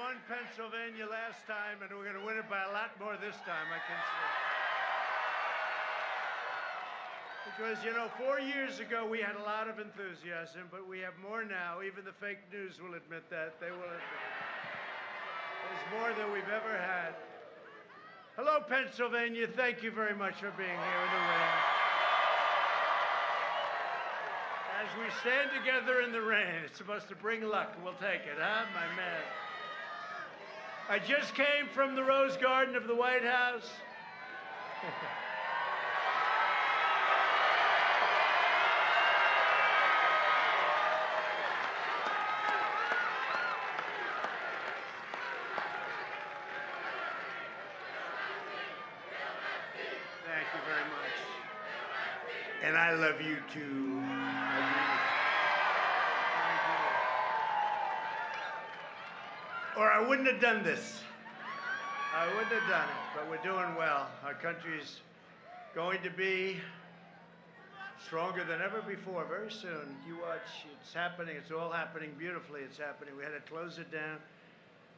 won Pennsylvania last time, and we're going to win it by a lot more this time, I can see. Because, you know, 4 years ago, we had a lot of enthusiasm, but we have more now. Even the fake news will admit that. They will admit it. There's more than we've ever had. Hello, Pennsylvania. Thank you very much for being here in the rain. As we stand together in the rain, it's supposed to bring luck. We'll take it, huh, my man? I just came from the Rose Garden of the White House. Thank you very much. And I love you too. Or I wouldn't have done this. I wouldn't have done it, but we're doing well. Our country's going to be stronger than ever before very soon. You watch, it's happening. It's all happening beautifully. It's happening. We had to close it down.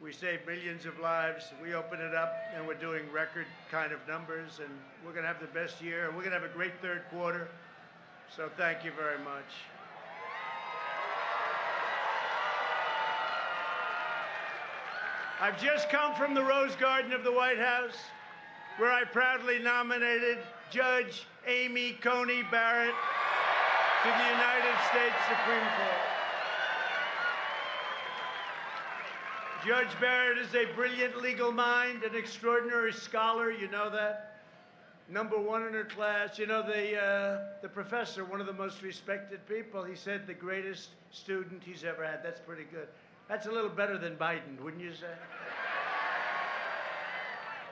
We saved millions of lives. We opened it up, and we're doing record kind of numbers, and we're going to have the best year. We're going to have a great third quarter. So thank you very much. I've just come from the Rose Garden of the White House, where I proudly nominated Judge Amy Coney Barrett to the United States Supreme Court. Judge Barrett is a brilliant legal mind, an extraordinary scholar, you know that. #1 in her class. You know, the professor, one of the most respected people, he said the greatest student he's ever had. That's pretty good. That's a little better than Biden, wouldn't you say?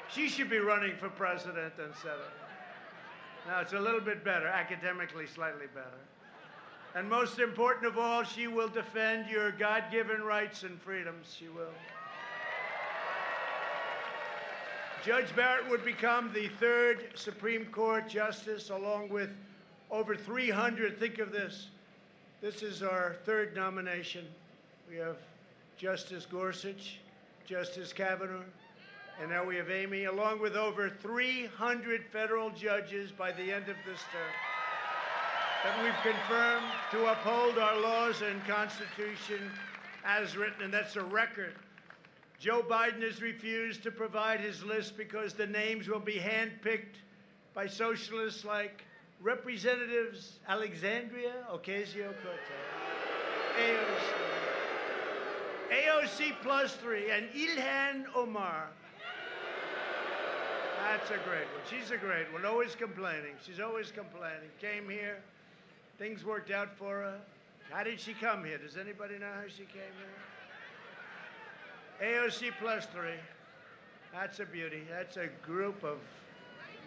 She should be running for president and senator. Now, it's a little bit better, academically slightly better. And most important of all, she will defend your God-given rights and freedoms. She will. Judge Barrett would become the 3rd Supreme Court justice, along with over 300. Think of this. This is our 3rd nomination. We have Justice Gorsuch, Justice Kavanaugh, and now we have Amy, along with over 300 federal judges by the end of this term that we've confirmed to uphold our laws and Constitution as written, and that's a record. Joe Biden has refused to provide his list because the names will be handpicked by socialists like Representatives Alexandria Ocasio-Cortez, AOC +3, and Ilhan Omar. That's a great one. She's a great one. Always complaining. She's always complaining. Came here. Things worked out for her. How did she come here? Does anybody know how she came here? AOC +3. That's a beauty. That's a group of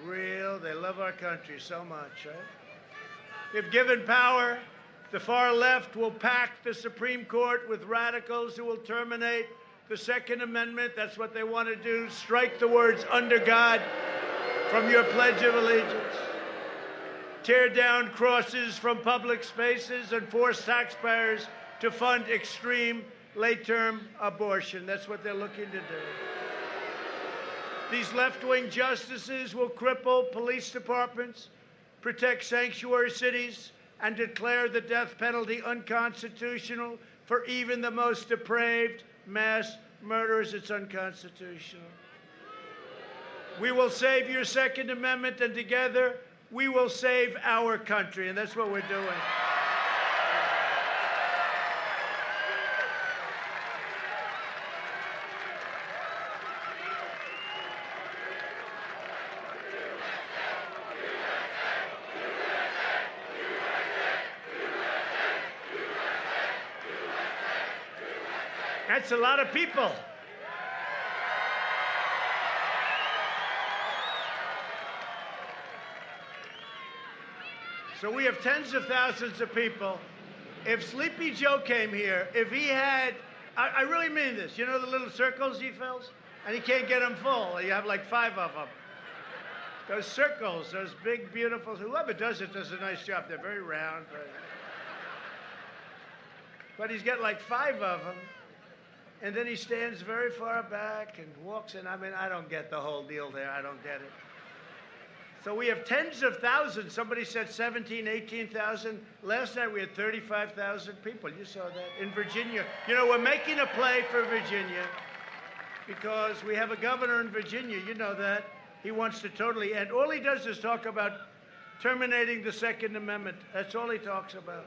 they love our country so much, right? If given power, the far left will pack the Supreme Court with radicals who will terminate the Second Amendment. That's what they want to do. Strike the words "under God" from your Pledge of Allegiance. Tear down crosses from public spaces and force taxpayers to fund extreme late-term abortion. That's what they're looking to do. These left-wing justices will cripple police departments, protect sanctuary cities, and declare the death penalty unconstitutional for even the most depraved mass murderers. It's unconstitutional. We will save your Second Amendment, and together we will save our country, and that's what we're doing. That's a lot of people. So we have tens of thousands of people. If Sleepy Joe came here, if he had, I really mean this, you know the little circles he fills? And he can't get them full. You have like 5 of them. Those circles, those big, beautiful, whoever does it does a nice job. They're very round. But he's got like 5 of them. and then he stands very far back and walks in. I mean, I don't get the whole deal there. I don't get it. So we have tens of thousands. Somebody said 17, 18,000. Last night we had 35,000 people. You saw that in Virginia. You know, we're making a play for Virginia because we have a governor in Virginia. You know that. He wants to totally end. All he does is talk about terminating the Second Amendment. That's all he talks about.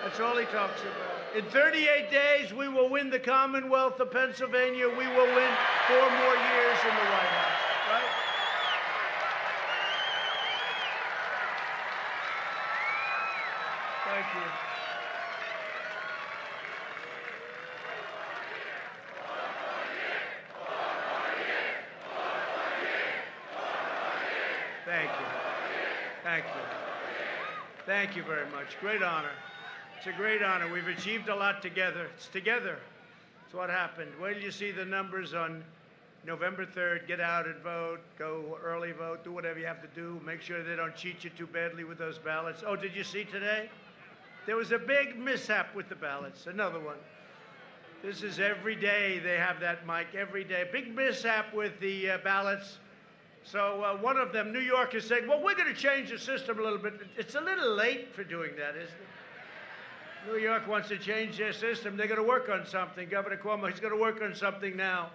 That's all he talks about. In 38 days, we will win the Commonwealth of Pennsylvania. We will win 4 more years in the White House, right? Thank you. Thank you. Thank you. Thank you very much. Great honor. It's a great honor. We've achieved a lot together. It's together. It's what happened. Wait till you see the numbers on November 3rd. Get out and vote. Go early vote. Do whatever you have to do. Make sure they don't cheat you too badly with those ballots. Oh, did you see today? There was a big mishap with the ballots. Another one. This is every day they have that, Mike. Every day. Big mishap with the ballots. So one of them, New York, is saying, well, we're going to change the system a little bit. It's a little late for doing that, isn't it? New York wants to change their system. They're going to work on something. Governor Cuomo, he's going to work on something now.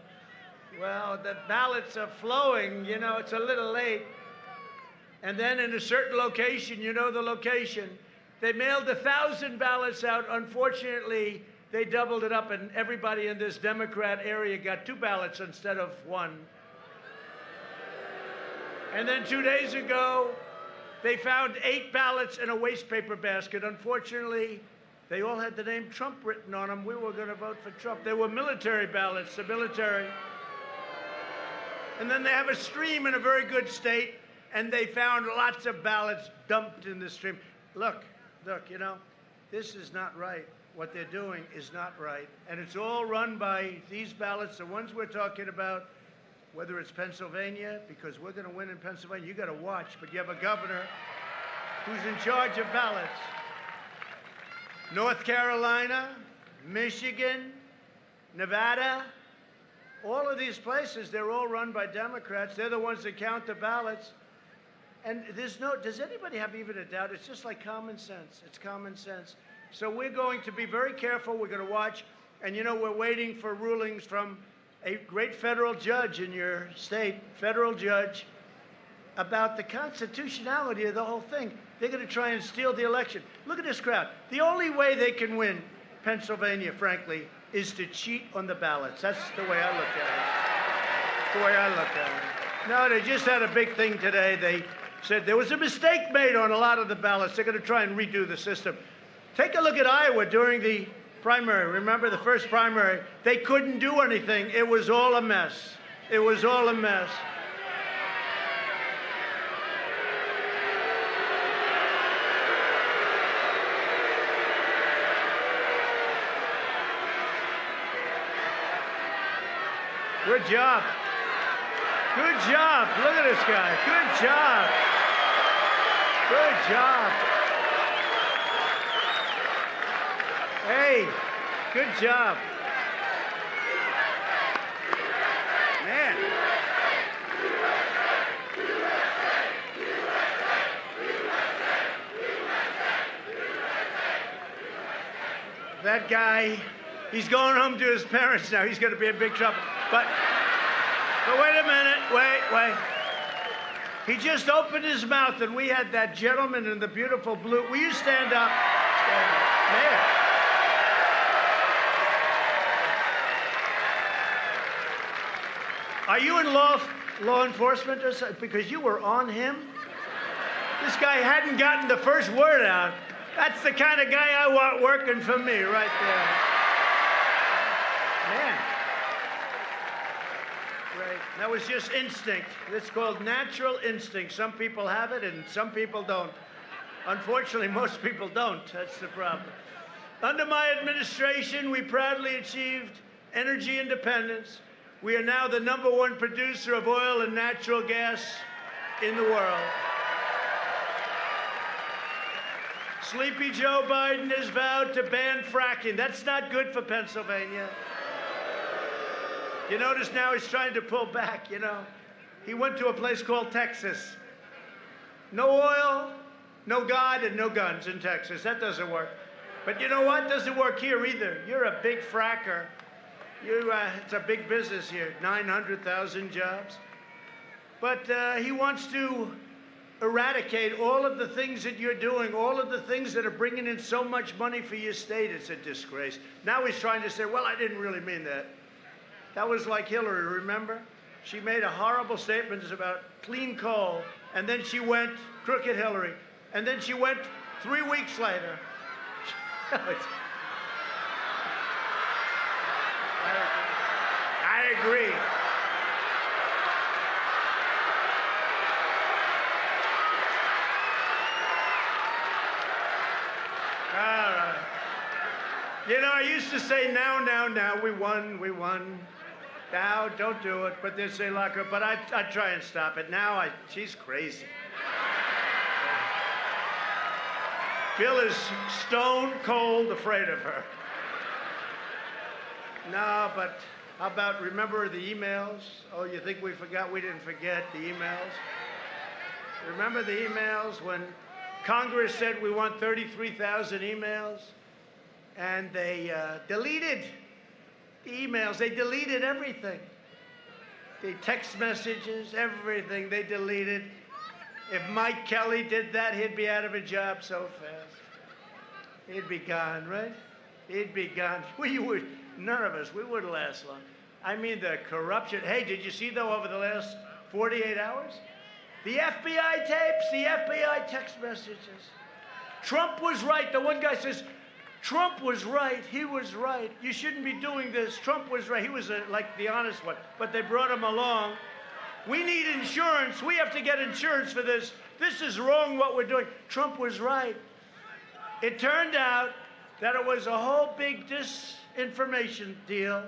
Well, the ballots are flowing. You know, it's a little late. And then in a certain location, you know the location, they mailed 1,000 ballots out. Unfortunately, they doubled it up, and everybody in this Democrat area got 2 ballots instead of 1. And then 2 days ago, they found 8 ballots in a waste paper basket. Unfortunately, they all had the name Trump written on them. We were going to vote for Trump. They were military ballots, the military. And then they have a stream in a very good state, and they found lots of ballots dumped in the stream. Look, you know, this is not right. What they're doing is not right. And it's all run by these ballots, the ones we're talking about, whether it's Pennsylvania, because we're going to win in Pennsylvania. You got to watch, but you have a governor who's in charge of ballots. North Carolina, Michigan, Nevada, all of these places, they're all run by Democrats. They're the ones that count the ballots. And does anybody have even a doubt? It's just like common sense. It's common sense. So we're going to be very careful. We're going to watch. And, you know, we're waiting for rulings from a great federal judge in your state, federal judge, about the constitutionality of the whole thing. They're going to try and steal the election. Look at this crowd. The only way they can win Pennsylvania, frankly, is to cheat on the ballots. That's the way I look at it. That's the way I look at it. No, they just had a big thing today. They said there was a mistake made on a lot of the ballots. They're going to try and redo the system. Take a look at Iowa during the primary. Remember the first primary? They couldn't do anything. It was all a mess. It was all a mess. Good job. Good job. Look at this guy. Good job. Good job. Hey, good job. Man. That guy, he's going home to his parents now. He's going to be in big trouble. But wait a minute. Wait. He just opened his mouth, and we had that gentleman in the beautiful blue. Will you stand up? Stand up. There. Are you in law enforcement or something? Because you were on him? This guy hadn't gotten the first word out. That's the kind of guy I want working for me right there. Man. Great. That was just instinct. It's called natural instinct. Some people have it and some people don't. Unfortunately, most people don't. That's the problem. Under my administration, we proudly achieved energy independence. We are now the #1 producer of oil and natural gas in the world. Sleepy Joe Biden has vowed to ban fracking. That's not good for Pennsylvania. You notice now he's trying to pull back, you know. He went to a place called Texas. No oil, no God, and no guns in Texas. That doesn't work. But you know what? Doesn't work here either. You're a big fracker. It's a big business here, 900,000 jobs. But he wants to eradicate all of the things that you're doing, all of the things that are bringing in so much money for your state. It's a disgrace. Now he's trying to say, well, I didn't really mean that. That was like Hillary, remember? She made a horrible statement about clean coal, and then she went, crooked Hillary, and then she went 3 weeks later. I agree. All right. You know, I used to say, now, we won. Now, don't do it. But they say lock her. But I try and stop it. Now, she's crazy. Bill is stone cold afraid of her. No, but how about, remember the emails? Oh, you think we forgot? We didn't forget the emails. Remember the emails when Congress said we want 33,000 emails? And they deleted the emails. They deleted everything. The text messages, everything they deleted. If Mike Kelly did that, he'd be out of a job so fast. He'd be gone, right? He'd be gone. None of us, we wouldn't last long. I mean, the corruption. Hey, did you see, though, over the last 48 hours? The FBI tapes, the FBI text messages. Trump was right. The one guy says, Trump was right. He was right. You shouldn't be doing this. Trump was right. He was like the honest one. But they brought him along. We need insurance. We have to get insurance for this. This is wrong what we're doing. Trump was right. It turned out that it was a whole big disinformation deal.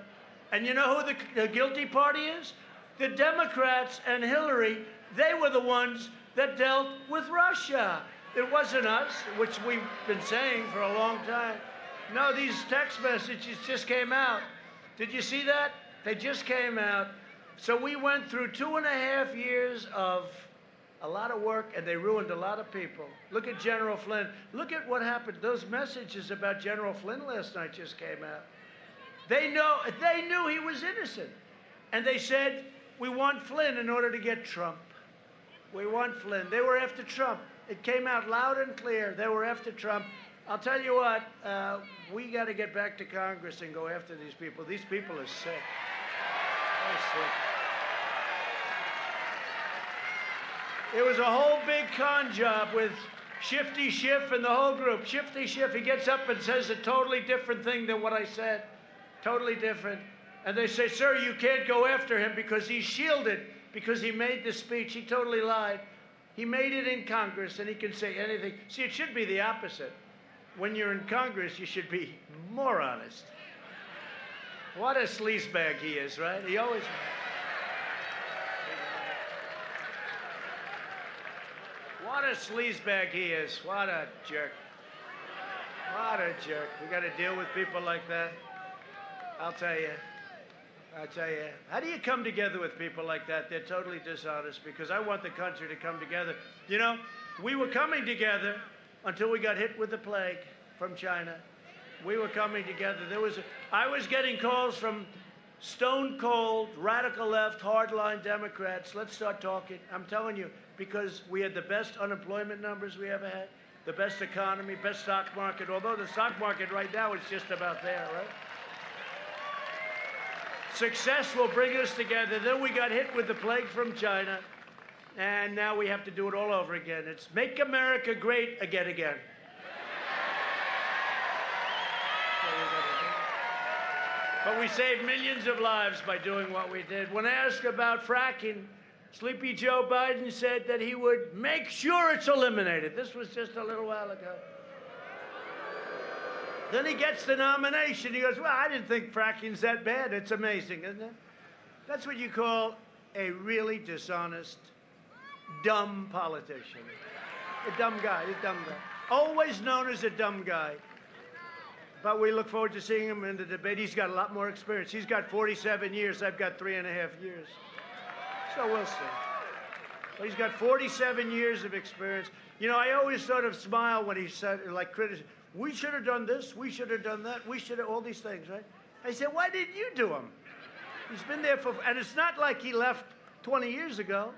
And you know who the guilty party is? The Democrats and Hillary. They were the ones that dealt with Russia. It wasn't us, which we've been saying for a long time. No, these text messages just came out. Did you see that? They just came out. So we went through 2.5 years of a lot of work, and they ruined a lot of people. Look at General Flynn. Look at what happened. Those messages about General Flynn last night just came out. They knew he was innocent. And they said, we want Flynn in order to get Trump. We want Flynn. They were after Trump. It came out loud and clear. They were after Trump. I'll tell you what, we got to get back to Congress and go after these people. These people are sick. They're sick. It was a whole big con job with Shifty Schiff and the whole group. Shifty Schiff, he gets up and says a totally different thing than what I said. Totally different. And they say, sir, you can't go after him because he's shielded, because he made the speech. He totally lied. He made it in Congress, and he can say anything. See, it should be the opposite. When you're in Congress, you should be more honest. What a sleazebag he is, right? He always... What a sleazebag he is. What a jerk. What a jerk. We got to deal with people like that. I'll tell you. How do you come together with people like that? They're totally dishonest, because I want the country to come together. You know, we were coming together until we got hit with the plague from China. We were coming together. I was getting calls from stone cold, radical left, hardline Democrats. Let's start talking. I'm telling you, because we had the best unemployment numbers we ever had, the best economy, best stock market, although the stock market right now is just about there, right? Success will bring us together. Then we got hit with the plague from China, and now we have to do it all over again. It's make America great again. But we saved millions of lives by doing what we did. When asked about fracking, Sleepy Joe Biden said that he would make sure it's eliminated. This was just a little while ago. Then he gets the nomination. He goes, well, I didn't think fracking's that bad. It's amazing, isn't it? That's what you call a really dishonest, dumb politician. A dumb guy, a dumb guy. always known as a dumb guy. But we look forward to seeing him in the debate. He's got a lot more experience. He's got 47 years. I've got 3.5 years. So we'll see. But he's got 47 years of experience. You know, I always sort of smile when he said, like, critics, we should have done this, we should have done that, we should have, all these things, right? I said, why didn't you do them? He's been there for, and it's not like he left 20 years ago.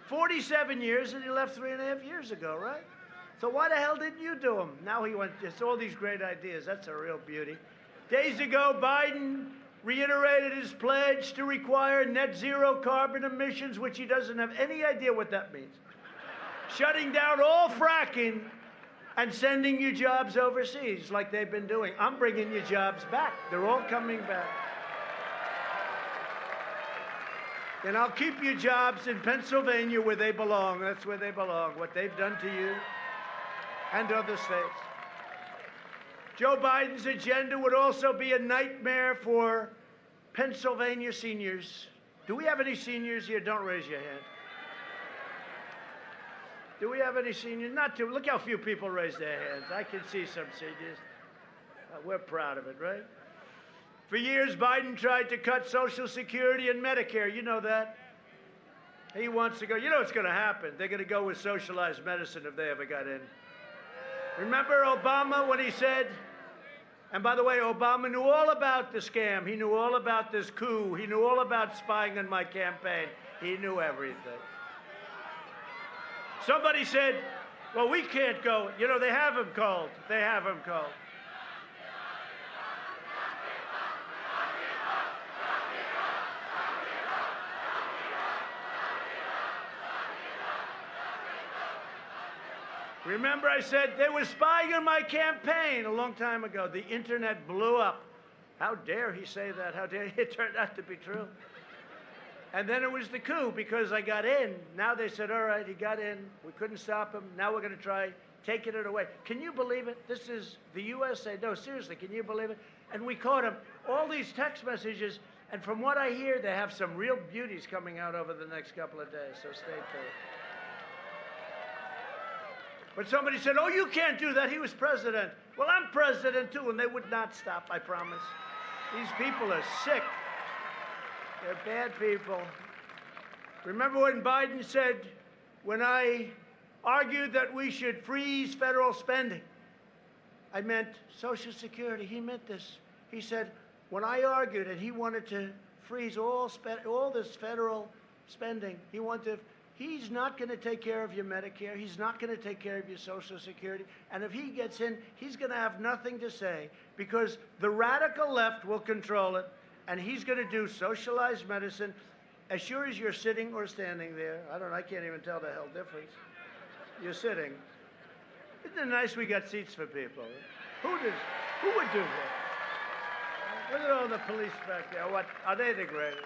47 years, and he left 3.5 years ago, right? So why the hell didn't you do them? Now he went, it's all these great ideas. That's a real beauty. Days ago, Biden reiterated his pledge to require net zero carbon emissions, which he doesn't have any idea what that means. Shutting down all fracking and sending you jobs overseas like they've been doing. I'm bringing you jobs back. They're all coming back. And I'll keep you jobs in Pennsylvania where they belong. That's where they belong, what they've done to you and other states. Joe Biden's agenda would also be a nightmare for Pennsylvania seniors. Do we have any seniors here? Don't raise your hand. Do we have any seniors? Not too. Look how few people raise their hands. I can see some seniors. We're proud of it, right? For years, Biden tried to cut Social Security and Medicare. You know that. He wants to go. You know what's going to happen. They're going to go with socialized medicine if they ever got in. Remember Obama when he said, and by the way, Obama knew all about the scam. He knew all about this coup. He knew all about spying on my campaign. He knew everything. Somebody said, well, we can't go. You know, they have him called. They have him called. Remember I said they were spying on my campaign a long time ago. The internet blew up. How dare he say that? How dare it turned out to be true. And then it was the coup because I got in. Now they said, all right, he got in. We couldn't stop him. Now we're going to try taking it away. Can you believe it? This is the USA. No, seriously, can you believe it? And we caught him. All these text messages, and from what I hear, they have some real beauties coming out over the next couple of days, so stay tuned. But somebody said, oh, you can't do that. He was president. Well, I'm president, too, and they would not stop, I promise. These people are sick. They're bad people. Remember when Biden said, when I argued that we should freeze federal spending, I meant Social Security. He meant this. He said, when I argued and he wanted to freeze all this federal spending, he's not going to take care of your Medicare. He's not going to take care of your Social Security. And if he gets in, he's going to have nothing to say because the radical left will control it, and he's going to do socialized medicine as sure as you're sitting or standing there. I don't know. I can't even tell the hell difference. You're sitting. Isn't it nice we got seats for people? Who would do that? Look at all the police back there. What? Are they the greatest?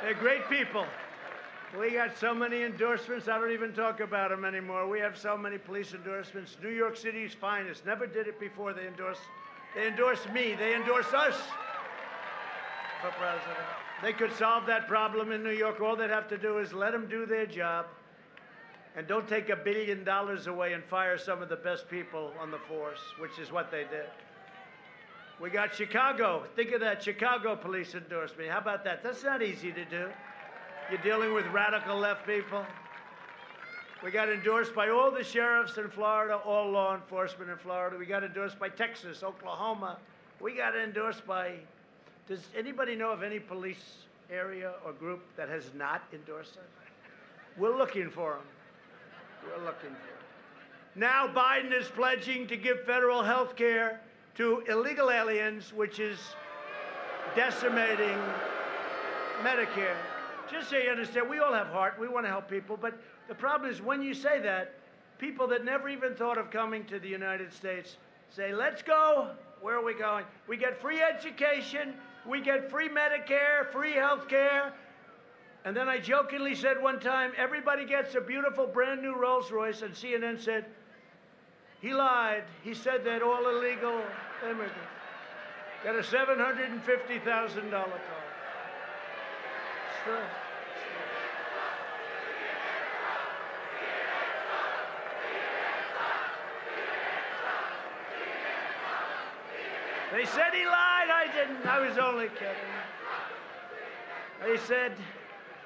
They're great people. We got so many endorsements, I don't even talk about them anymore. We have so many police endorsements. New York City's finest. Never did it before. They endorse me. They endorse us for president. They could solve that problem in New York. All they'd have to do is let them do their job and don't take $1 billion away and fire some of the best people on the force, which is what they did. We got Chicago. Think of that. Chicago police endorsed me. How about that? That's not easy to do. You're dealing with radical left people. We got endorsed by all the sheriffs in Florida, all law enforcement in Florida. We got endorsed by Texas, Oklahoma. We got endorsed by, does anybody know of any police area or group that has not endorsed us? We're looking for them. We're looking for them. Now Biden is pledging to give federal health care to illegal aliens, which is decimating Medicare. Just so you understand, we all have heart. We want to help people. But the problem is when you say that, people that never even thought of coming to the United States say, let's go. Where are we going? We get free education. We get free Medicare, free health care. And then I jokingly said one time, everybody gets a beautiful brand new Rolls Royce, and CNN said, he lied. He said that all illegal immigrants got a $750,000 car. It's true. They said he lied. I didn't. I was only kidding.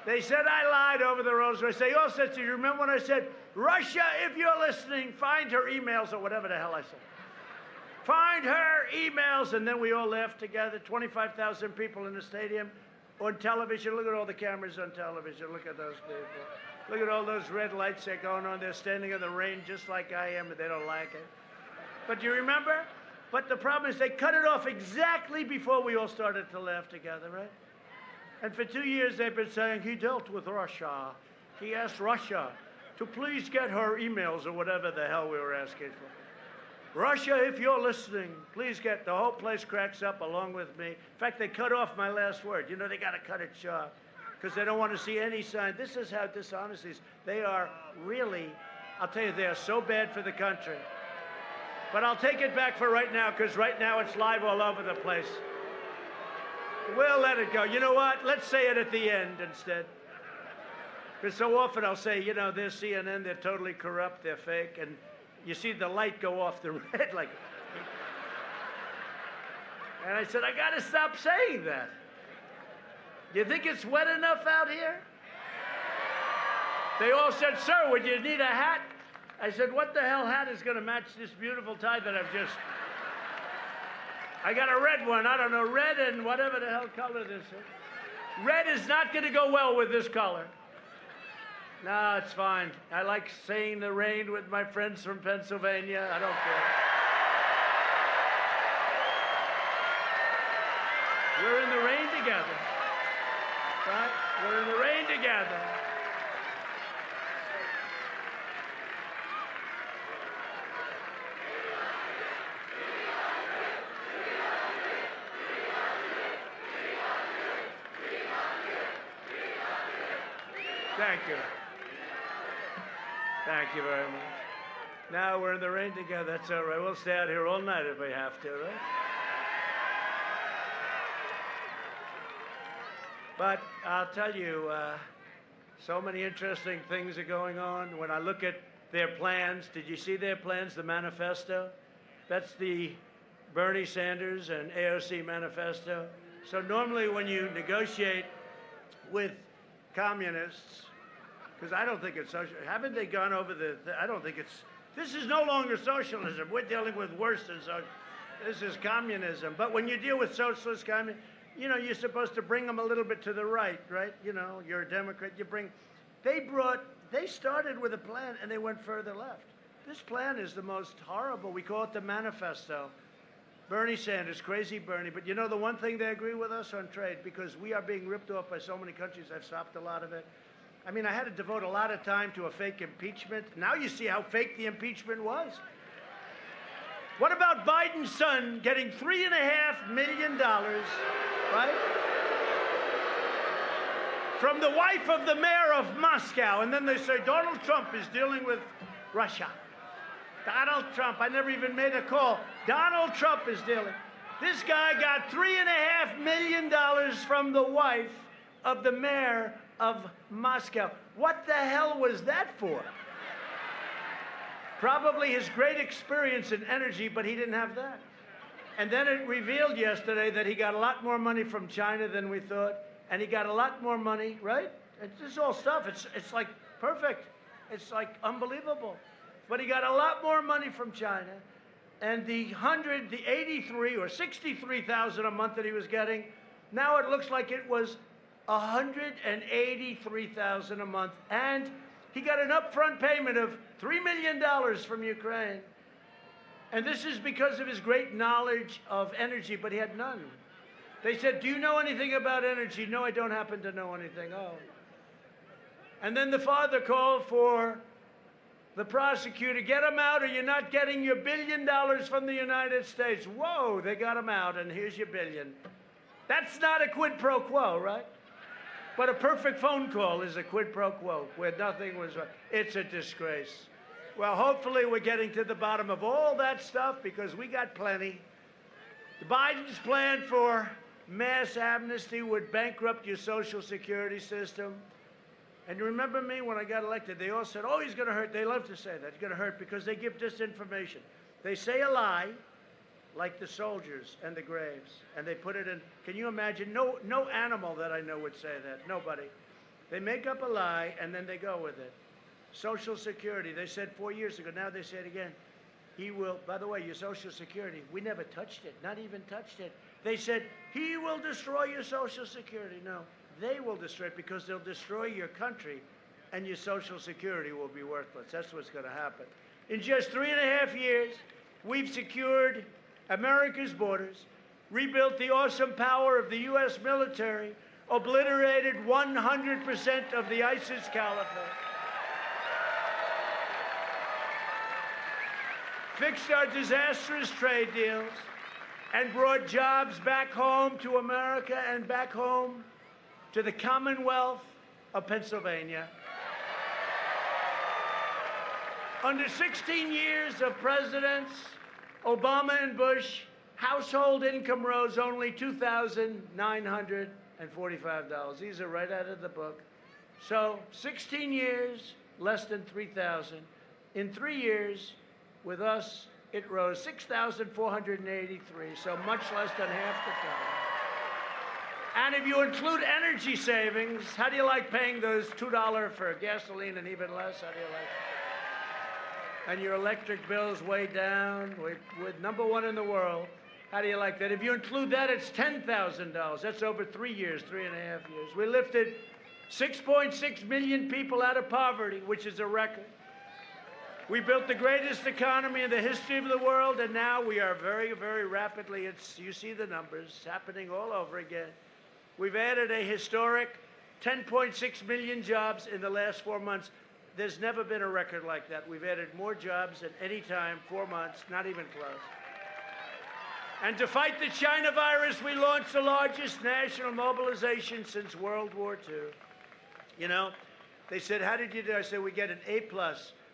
They said I lied over the Rolls Royce. They all said, do you remember when I said, Russia, if you're listening, find her emails, or whatever the hell I said. Find her emails. And then we all laughed together. 25,000 people in the stadium on television. Look at all the cameras on television. Look at those people. Look at all those red lights that are going on. They're standing in the rain just like I am, and they don't like it. But do you remember? But the problem is they cut it off exactly before we all started to laugh together, right? And for 2 years they've been saying he dealt with Russia. He asked Russia to please get her emails, or whatever the hell we were asking for. Russia, if you're listening, please get. The whole place cracks up along with me. In fact, they cut off my last word. You know, they got to cut it short because they don't want to see any sign. This is how dishonest is. They are really, I'll tell you, they are so bad for the country. But I'll take it back for right now, because right now it's live all over the place. We'll let it go. You know what? Let's say it at the end instead. Because so often I'll say, you know, they're CNN, they're totally corrupt, they're fake, and you see the light go off the red like... And I said, I got to stop saying that. Do you think it's wet enough out here? They all said, sir, would you need a hat? I said, what the hell hat is going to match this beautiful tie that I've just... I got a red one. I don't know, red and whatever the hell color this is. Red is not going to go well with this color. No, it's fine. I like saying the rain with my friends from Pennsylvania. I don't care. We're in the rain together. Right? We're in the rain together. Thank you. Thank you very much. Now we're in the rain together. That's all right. We'll stay out here all night if we have to, right? But I'll tell you, so many interesting things are going on. When I look at their plans, did you see their plans, the manifesto? That's the Bernie Sanders and AOC manifesto. So normally when you negotiate with communists, because I don't think it's social. Haven't they gone over I don't think it's, this is no longer socialism. We're dealing with worse than socialism. This is communism. But when you deal with socialist communism, you know, you're supposed to bring them a little bit to the right, right? You know, you're a Democrat, they started with a plan and they went further left. This plan is the most horrible. We call it the manifesto. Bernie Sanders, crazy Bernie. But you know the one thing they agree with us on trade, because we are being ripped off by so many countries. I've stopped a lot of it. I mean, I had to devote a lot of time to a fake impeachment. Now you see how fake the impeachment was. What about Biden's son getting $3.5 million, right? From the wife of the mayor of Moscow. And then they say Donald Trump is dealing with Russia. Donald Trump, I never even made a call. Donald Trump is dealing. This guy got $3.5 million from the wife of the mayor of Moscow. What the hell was that for? Probably his great experience in energy, but he didn't have that. And then it revealed yesterday that he got a lot more money from China than we thought, and he got a lot more money, right? This is all stuff. It's like perfect. It's like unbelievable. But he got a lot more money from China, and the 83 or 63,000 a month that he was getting, now it looks like it was 183,000 a month, and he got an upfront payment of $3 million from Ukraine. And this is because of his great knowledge of energy, but he had none. They said, do you know anything about energy? No, I don't happen to know anything. Oh. And then the father called for the prosecutor, get him out or you're not getting your $1 billion from the United States. Whoa, they got him out, and here's your $1 billion. That's not a quid pro quo, right? But a perfect phone call is a quid pro quo, where nothing was right. It's a disgrace. Well, hopefully we're getting to the bottom of all that stuff, because we got plenty. Biden's plan for mass amnesty would bankrupt your Social Security system. And you remember me when I got elected, they all said, oh, he's going to hurt. They love to say that. He's going to hurt because they give disinformation. They say a lie, like the soldiers and the graves, and they put it in. Can you imagine? No animal that I know would say that. Nobody. They make up a lie, and then they go with it. Social Security, they said 4 years ago. Now they say it again. He will, by the way, your Social Security, we never touched it, not even touched it. They said, he will destroy your Social Security. No, they will destroy it, because they'll destroy your country, and your Social Security will be worthless. That's what's going to happen. In just 3.5 years, we've secured America's borders, rebuilt the awesome power of the U.S. military, obliterated 100% of the ISIS caliphate, fixed our disastrous trade deals, and brought jobs back home to America and back home to the Commonwealth of Pennsylvania. Under 16 years of presidents, Obama and Bush, household income rose only $2,945. These are right out of the book. So 16 years, less than 3,000. In 3 years, with us, it rose 6,483, so much less than half the time. And if you include energy savings, how do you like paying those $2 for gasoline and even less? How do you like it? And your electric bill's way down. We're #1 in the world. How do you like that? If you include that, it's $10,000. That's over 3 years, 3.5 years. We lifted 6.6 million people out of poverty, which is a record. We built the greatest economy in the history of the world, and now we are very, very rapidly, you see the numbers, happening all over again. We've added a historic 10.6 million jobs in the last 4 months. There's never been a record like that. We've added more jobs than any time, 4 months, not even close. And to fight the China virus, we launched the largest national mobilization since World War II. You know, they said, how did you do? I said, we get an A+,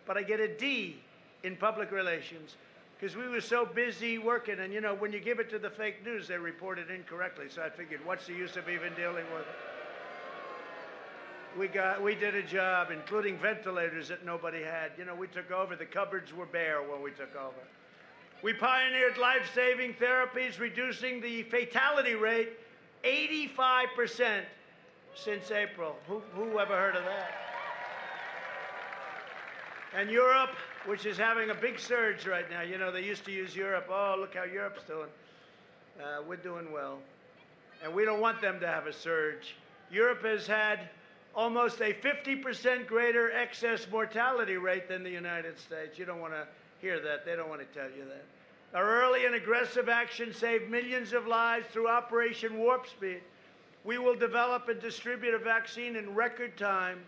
but I get a D in public relations, because we were so busy working. And, you know, when you give it to the fake news, they report it incorrectly. So I figured, what's the use of even dealing with it? We did a job, including ventilators that nobody had. You know, we took over. The cupboards were bare when we took over. We pioneered life-saving therapies, reducing the fatality rate 85% since April. Who ever heard of that? And Europe, which is having a big surge right now. You know, they used to use Europe. Oh, look how Europe's doing. We're doing well. And we don't want them to have a surge. Europe has had almost a 50% greater excess mortality rate than the United States. You don't want to hear that. They don't want to tell you that. Our early and aggressive action saved millions of lives through Operation Warp Speed. We will develop and distribute a vaccine in record time.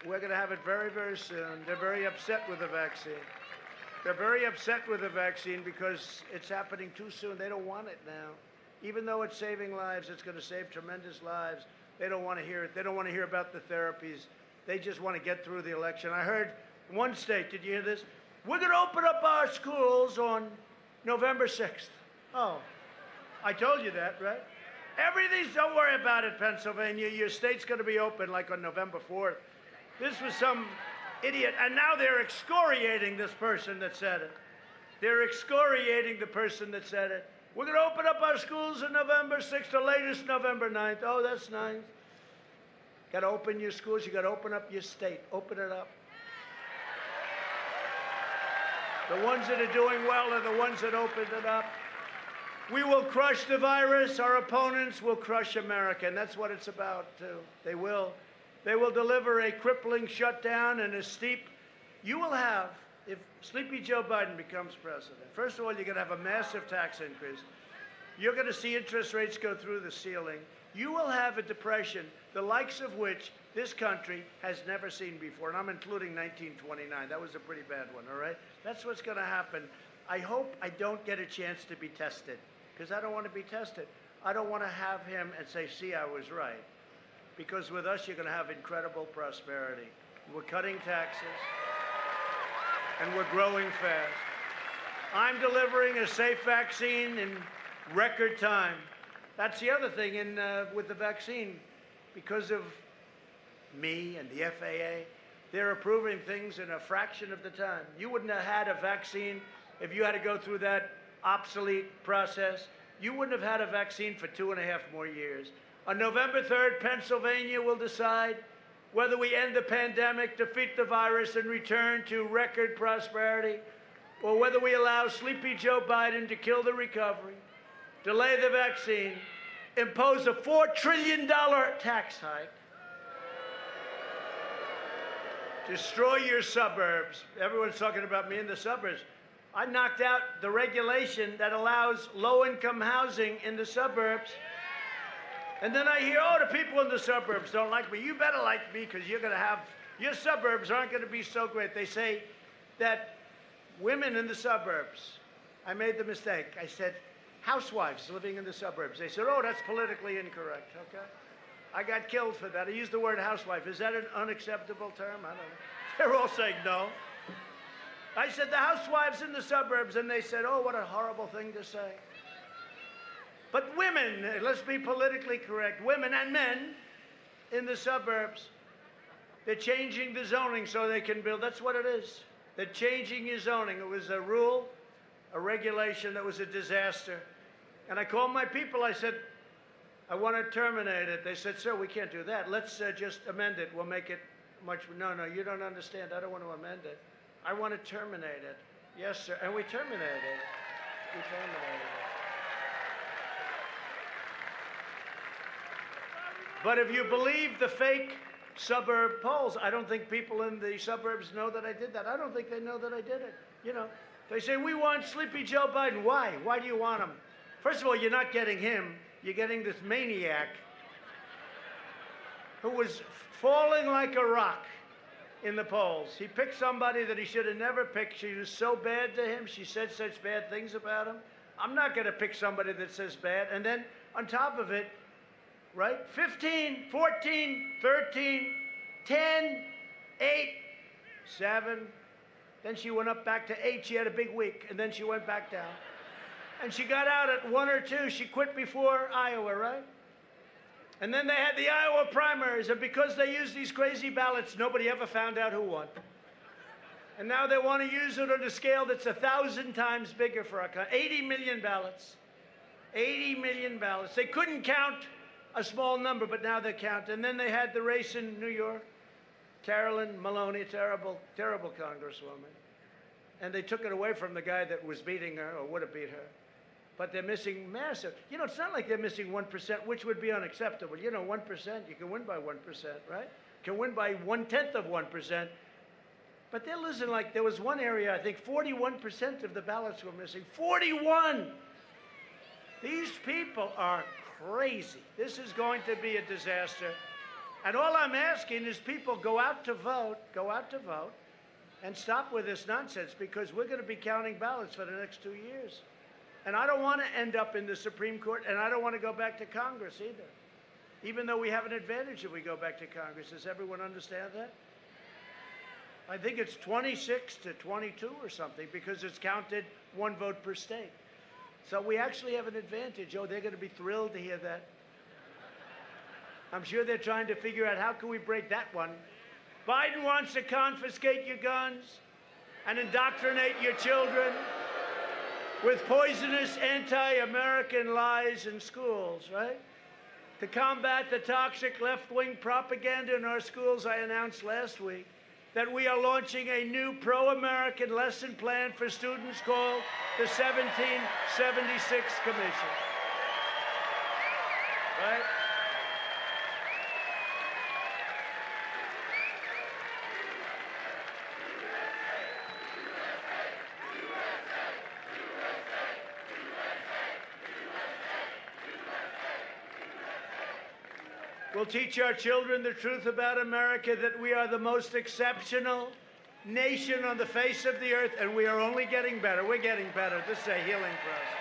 We're going to have it very, very soon. They're very upset with the vaccine. They're very upset with the vaccine because it's happening too soon. They don't want it now. Even though it's saving lives, it's going to save tremendous lives. They don't want to hear it. They don't want to hear about the therapies. They just want to get through the election. I heard one state, did you hear this? We're going to open up our schools on November 6th. Oh, I told you that, right? Everything's, don't worry about it, Pennsylvania. Your state's going to be open like on November 4th. This was some idiot. And now they're excoriating this person that said it. They're excoriating the person that said it. We're going to open up our schools on November 6th, the latest November 9th. Oh, that's nice. Got to open your schools. You got to open up your state. Open it up. The ones that are doing well are the ones that opened it up. We will crush the virus. Our opponents will crush America, and that's what it's about, too. They will. They will deliver a crippling shutdown and a steep. You will have, if Sleepy Joe Biden becomes president, first of all, you're going to have a massive tax increase. You're going to see interest rates go through the ceiling. You will have a depression, the likes of which this country has never seen before, and I'm including 1929. That was a pretty bad one, all right? That's what's going to happen. I hope I don't get a chance to be tested, because I don't want to be tested. I don't want to have him and say, see, I was right. because with us, you're going to have incredible prosperity. We're cutting taxes, and we're growing fast. I'm delivering a safe vaccine in record time. That's the other thing with the vaccine. Because of me and the FAA, they're approving things in a fraction of the time. You wouldn't have had a vaccine if you had to go through that obsolete process. You wouldn't have had a vaccine for 2.5 more years. On November 3rd, Pennsylvania will decide whether we end the pandemic, defeat the virus, and return to record prosperity, or whether we allow sleepy Joe Biden to kill the recovery, delay the vaccine, impose a $4 trillion tax hike, destroy your suburbs. Everyone's talking about me in the suburbs. I knocked out the regulation that allows low-income housing in the suburbs. And then I hear, oh, the people in the suburbs don't like me. You better like me because you're going to have, your suburbs aren't going to be so great. They say that women in the suburbs, I made the mistake. I said housewives living in the suburbs. They said, oh, that's politically incorrect, okay? I got killed for that. I used the word housewife. Is that an unacceptable term? I don't know. They're all saying no. I said the housewives in the suburbs, and they said, oh, what a horrible thing to say. But women, let's be politically correct, women and men in the suburbs, they're changing the zoning so they can build. That's what it is. They're changing your zoning. It was a rule, a regulation that was a disaster. And I called my people. I said, I want to terminate it. They said, sir, we can't do that. Let's just amend it. We'll make it much. No, you don't understand. I don't want to amend it. I want to terminate it. Yes, sir. And we terminated it. We terminated it. But if you believe the fake suburb polls, I don't think people in the suburbs know that I did that. I don't think they know that I did it. You know, they say, we want Sleepy Joe Biden. Why? Why do you want him? First of all, you're not getting him. You're getting this maniac who was falling like a rock in the polls. He picked somebody that he should have never picked. She was so bad to him. She said such bad things about him. I'm not going to pick somebody that says bad. And then on top of it, right? 15, 14, 13, 10, 8, 7. Then she went up back to 8. She had a big week, and then she went back down. And she got out at 1 or 2. She quit before Iowa, right? And then they had the Iowa primaries, and because they used these crazy ballots, nobody ever found out who won. And now they want to use it on a scale that's 1,000 times bigger for our country. 80 million ballots. 80 million ballots. They couldn't count a small number, but now they count. And then they had the race in New York. Carolyn Maloney, terrible, terrible congresswoman. And they took it away from the guy that was beating her, or would have beat her. But they're missing massive. You know, it's not like they're missing 1%, which would be unacceptable. You know, 1%, you can win by 1%, right? You can win by 1/10 of 1%. But they're losing, like, there was one area, I think 41% of the ballots were missing. 41! These people are crazy. This is going to be a disaster. And all I'm asking is people go out to vote, and stop with this nonsense, because we're going to be counting ballots for the next 2 years. And I don't want to end up in the Supreme Court, and I don't want to go back to Congress either, even though we have an advantage if we go back to Congress. Does everyone understand that? I think it's 26 to 22 or something, because it's counted 1 vote per state. So we actually have an advantage. Oh, they're going to be thrilled to hear that. I'm sure they're trying to figure out how can we break that one. Biden wants to confiscate your guns and indoctrinate your children with poisonous anti-American lies in schools, right? To combat the toxic left-wing propaganda in our schools, I announced last week that we are launching a new pro-American lesson plan for students called the 1776 Commission, right? We'll teach our children the truth about America, that we are the most exceptional nation on the face of the earth, and we are only getting better. We're getting better. This is a healing process.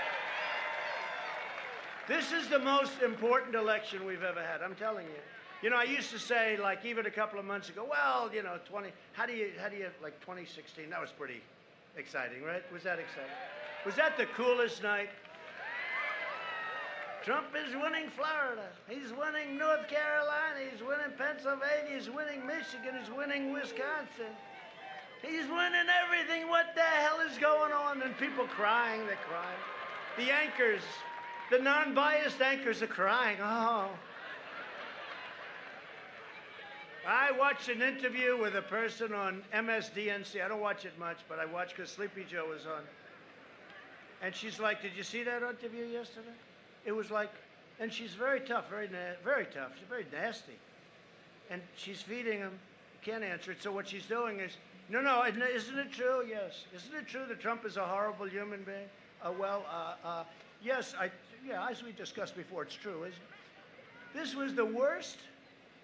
This is the most important election we've ever had, I'm telling you. You know, I used to say, like, even a couple of months ago, well, you know, how do you, like, 2016, that was pretty exciting, right? Was that exciting? Was that the coolest night? Trump is winning Florida. He's winning North Carolina. He's winning Pennsylvania. He's winning Michigan. He's winning Wisconsin. He's winning everything. What the hell is going on? And people crying, they're crying. The anchors, the non-biased anchors are crying. Oh. I watched an interview with a person on MSDNC. I don't watch it much, but I watch because Sleepy Joe was on. And she's like, did you see that interview yesterday? It was like, and she's very tough, very tough. She's very nasty. And she's feeding him. He can't answer it. So what she's doing is, no, isn't it true? Yes. Isn't it true that Trump is a horrible human being? Yes, as we discussed before, it's true, isn't it? This was the worst,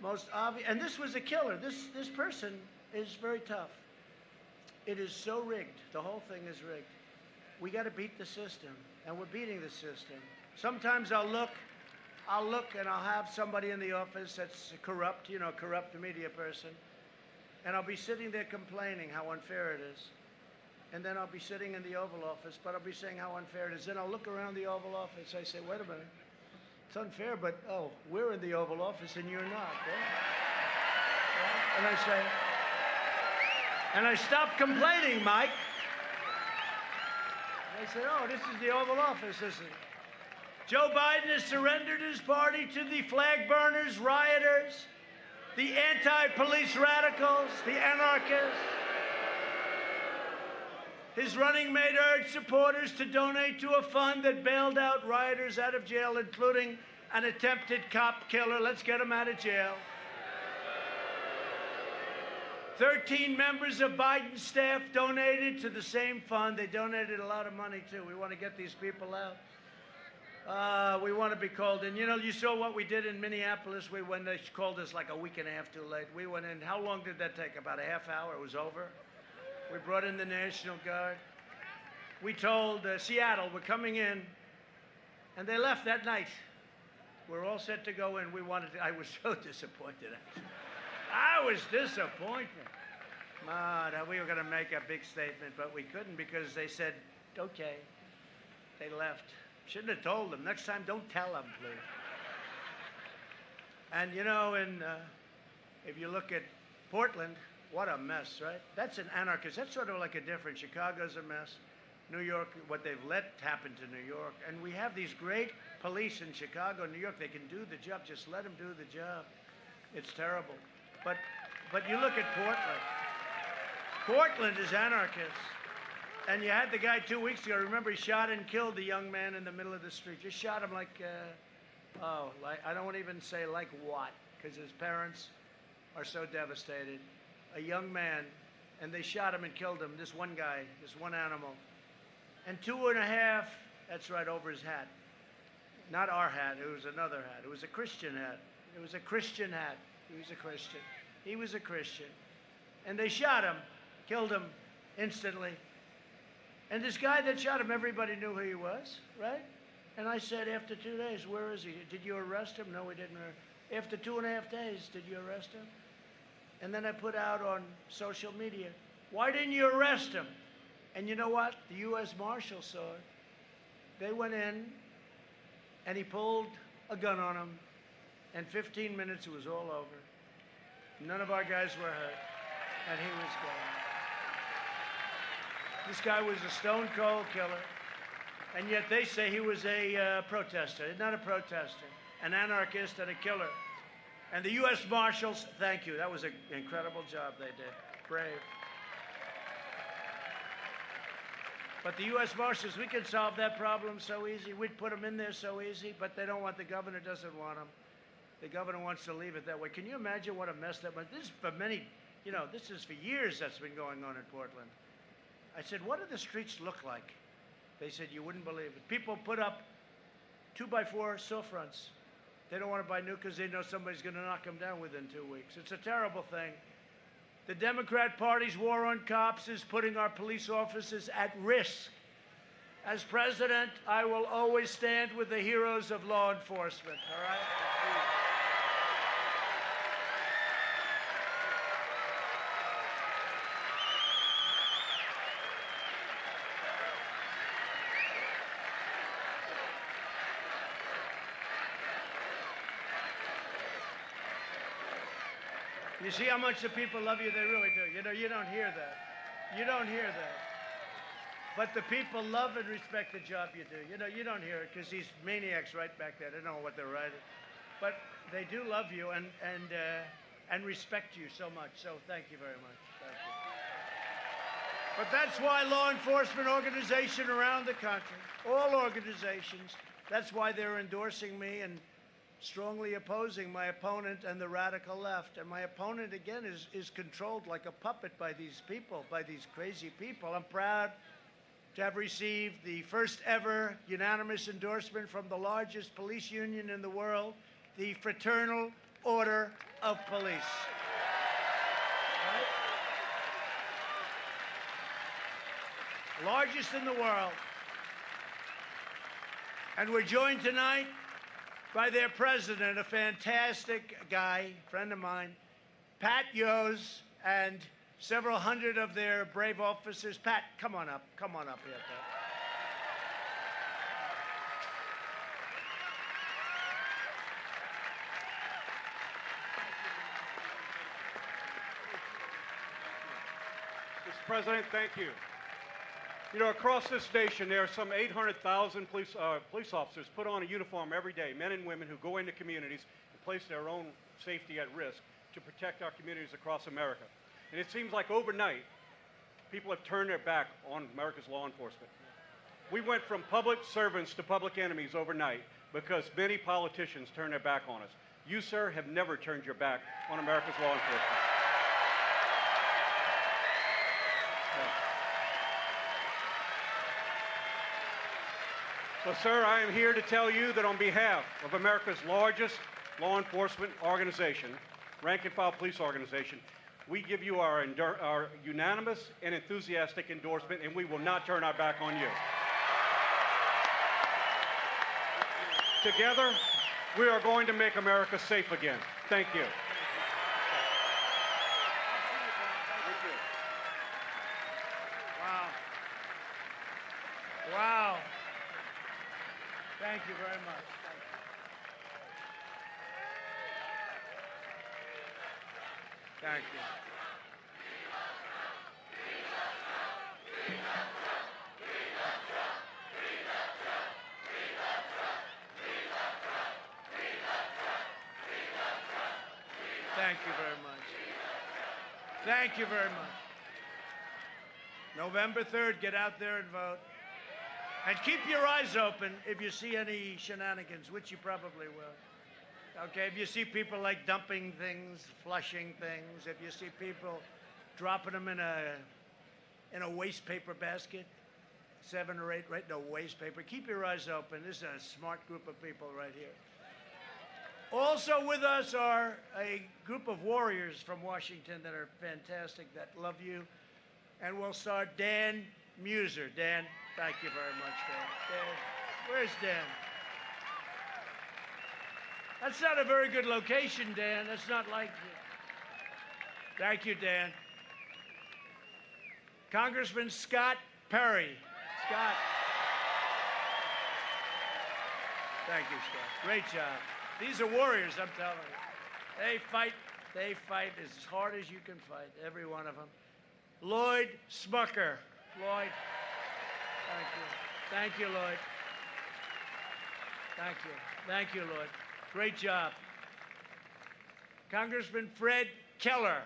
most obvious, and this was a killer. This person is very tough. It is so rigged. The whole thing is rigged. We got to beat the system, and we're beating the system. Sometimes I'll look and I'll have somebody in the office that's corrupt, you know, corrupt media person, and I'll be sitting there complaining how unfair it is. And then I'll be sitting in the Oval Office, but I'll be saying how unfair it is. Then I'll look around the Oval Office. I say, wait a minute. It's unfair, but, oh, we're in the Oval Office and you're not. And I say, and I stop complaining, Mike. And I say, oh, this is the Oval Office, this is. Joe Biden has surrendered his party to the flag burners, rioters, the anti-police radicals, the anarchists. His running mate urged supporters to donate to a fund that bailed out rioters out of jail, including an attempted cop killer. Let's get him out of jail. 13 members of Biden's staff donated to the same fund. They donated a lot of money, too. We want to get these people out. We want to be called in. You know, you saw what we did in Minneapolis when they called us like a week and a half too late. We went in. How long did that take? About a half hour? It was over. We brought in the National Guard. We told Seattle, we're coming in. And they left that night. We're all set to go in. I was so disappointed, actually. I was disappointed. We were going to make a big statement, but we couldn't because they said, okay. They left. Shouldn't have told them. Next time, don't tell them, please. And, you know, if you look at Portland, what a mess, right? That's an anarchist. That's sort of like a different. Chicago's a mess. New York, what they've let happen to New York. And we have these great police in Chicago, New York. They can do the job. Just let them do the job. It's terrible. But you look at Portland. Portland is anarchist. And you had the guy 2 weeks ago. Remember, he shot and killed the young man in the middle of the street. Just shot him like I don't want to even say like what, because his parents are so devastated. A young man, and they shot him and killed him, this one guy, this one animal. And 2.5, that's right, over his hat. Not our hat, it was another hat. It was a Christian hat. It was a Christian hat. He was a Christian. He was a Christian. And they shot him, killed him instantly. And this guy that shot him, everybody knew who he was, right? And I said, after 2 days, where is he? Did you arrest him? No, we didn't. After 2.5 days, did you arrest him? And then I put out on social media, why didn't you arrest him? And you know what? The U.S. Marshals saw it. They went in, and he pulled a gun on him. And 15 minutes, it was all over. None of our guys were hurt, and he was gone. This guy was a stone-cold killer, and yet they say he was a protester. Not a protester, an anarchist and a killer. And the U.S. Marshals, thank you. That was an incredible job they did. Brave. But the U.S. Marshals, we can solve that problem so easy. We'd put them in there so easy, but they don't want, the governor doesn't want them. The governor wants to leave it that way. Can you imagine what a mess that was? This is for many, you know, this is for years that's been going on in Portland. I said, what do the streets look like? They said, you wouldn't believe it. People put up 2x4 storefronts. They don't want to buy new because they know somebody's going to knock them down within 2 weeks. It's a terrible thing. The Democrat Party's war on cops is putting our police officers at risk. As president, I will always stand with the heroes of law enforcement, all right? You see how much the people love you? They really do. You know, you don't hear that. You don't hear that. But the people love and respect the job you do. You know, you don't hear it because these maniacs right back there, they don't know what they're writing. But they do love you and respect you so much. So thank you very much. Thank you. But that's why law enforcement organizations around the country, all organizations, that's why they're endorsing me and strongly opposing my opponent and the radical left. And my opponent, again, is controlled like a puppet by these people, by these crazy people. I'm proud to have received the first ever unanimous endorsement from the largest police union in the world, the Fraternal Order of Police. Right? Largest in the world. And we're joined tonight by their president, a fantastic guy, friend of mine, Pat Yos, and several hundred of their brave officers. Pat, come on up. Come on up here, Pat. Mr. President, thank you. You know, across this nation, there are some 800,000 police officers put on a uniform every day, men and women who go into communities and place their own safety at risk to protect our communities across America. And it seems like overnight, people have turned their back on America's law enforcement. We went from public servants to public enemies overnight because many politicians turned their back on us. You, sir, have never turned your back on America's law enforcement. So, sir, I am here to tell you that on behalf of America's largest law enforcement organization, rank-and-file police organization, we give you our unanimous and enthusiastic endorsement, and we will not turn our back on you. Together, we are going to make America safe again. Thank you. Wow. Wow. Thank you very much. Thank you. Thank you very much. Thank you very much. November 3rd, get out there and vote. And keep your eyes open if you see any shenanigans, which you probably will. Okay, if you see people like dumping things, flushing things, if you see people dropping them in a waste paper basket, 7 or 8 right in a waste paper, keep your eyes open. This is a smart group of people right here. Also with us are a group of warriors from Washington that are fantastic, that love you. And we'll start Dan Muser. Dan, thank you very much, Dan. Dan, where's Dan? That's not a very good location, Dan. That's not like you. Thank you, Dan. Congressman Scott Perry. Scott. Thank you, Scott. Great job. These are warriors, I'm telling you. They fight as hard as you can fight, every one of them. Lloyd Smucker. Lloyd. Thank you. Thank you, Lloyd. Thank you. Thank you, Lloyd. Great job. Congressman Fred Keller.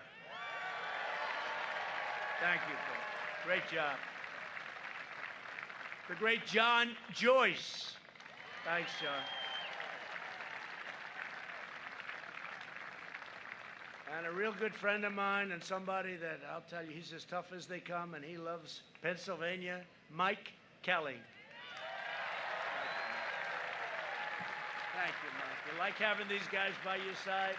Thank you, Fred. Great job. The great John Joyce. Thanks, John. And a real good friend of mine and somebody that I'll tell you, he's as tough as they come and he loves Pennsylvania, Mike Kelly. Thank you, Mike. You like having these guys by your side?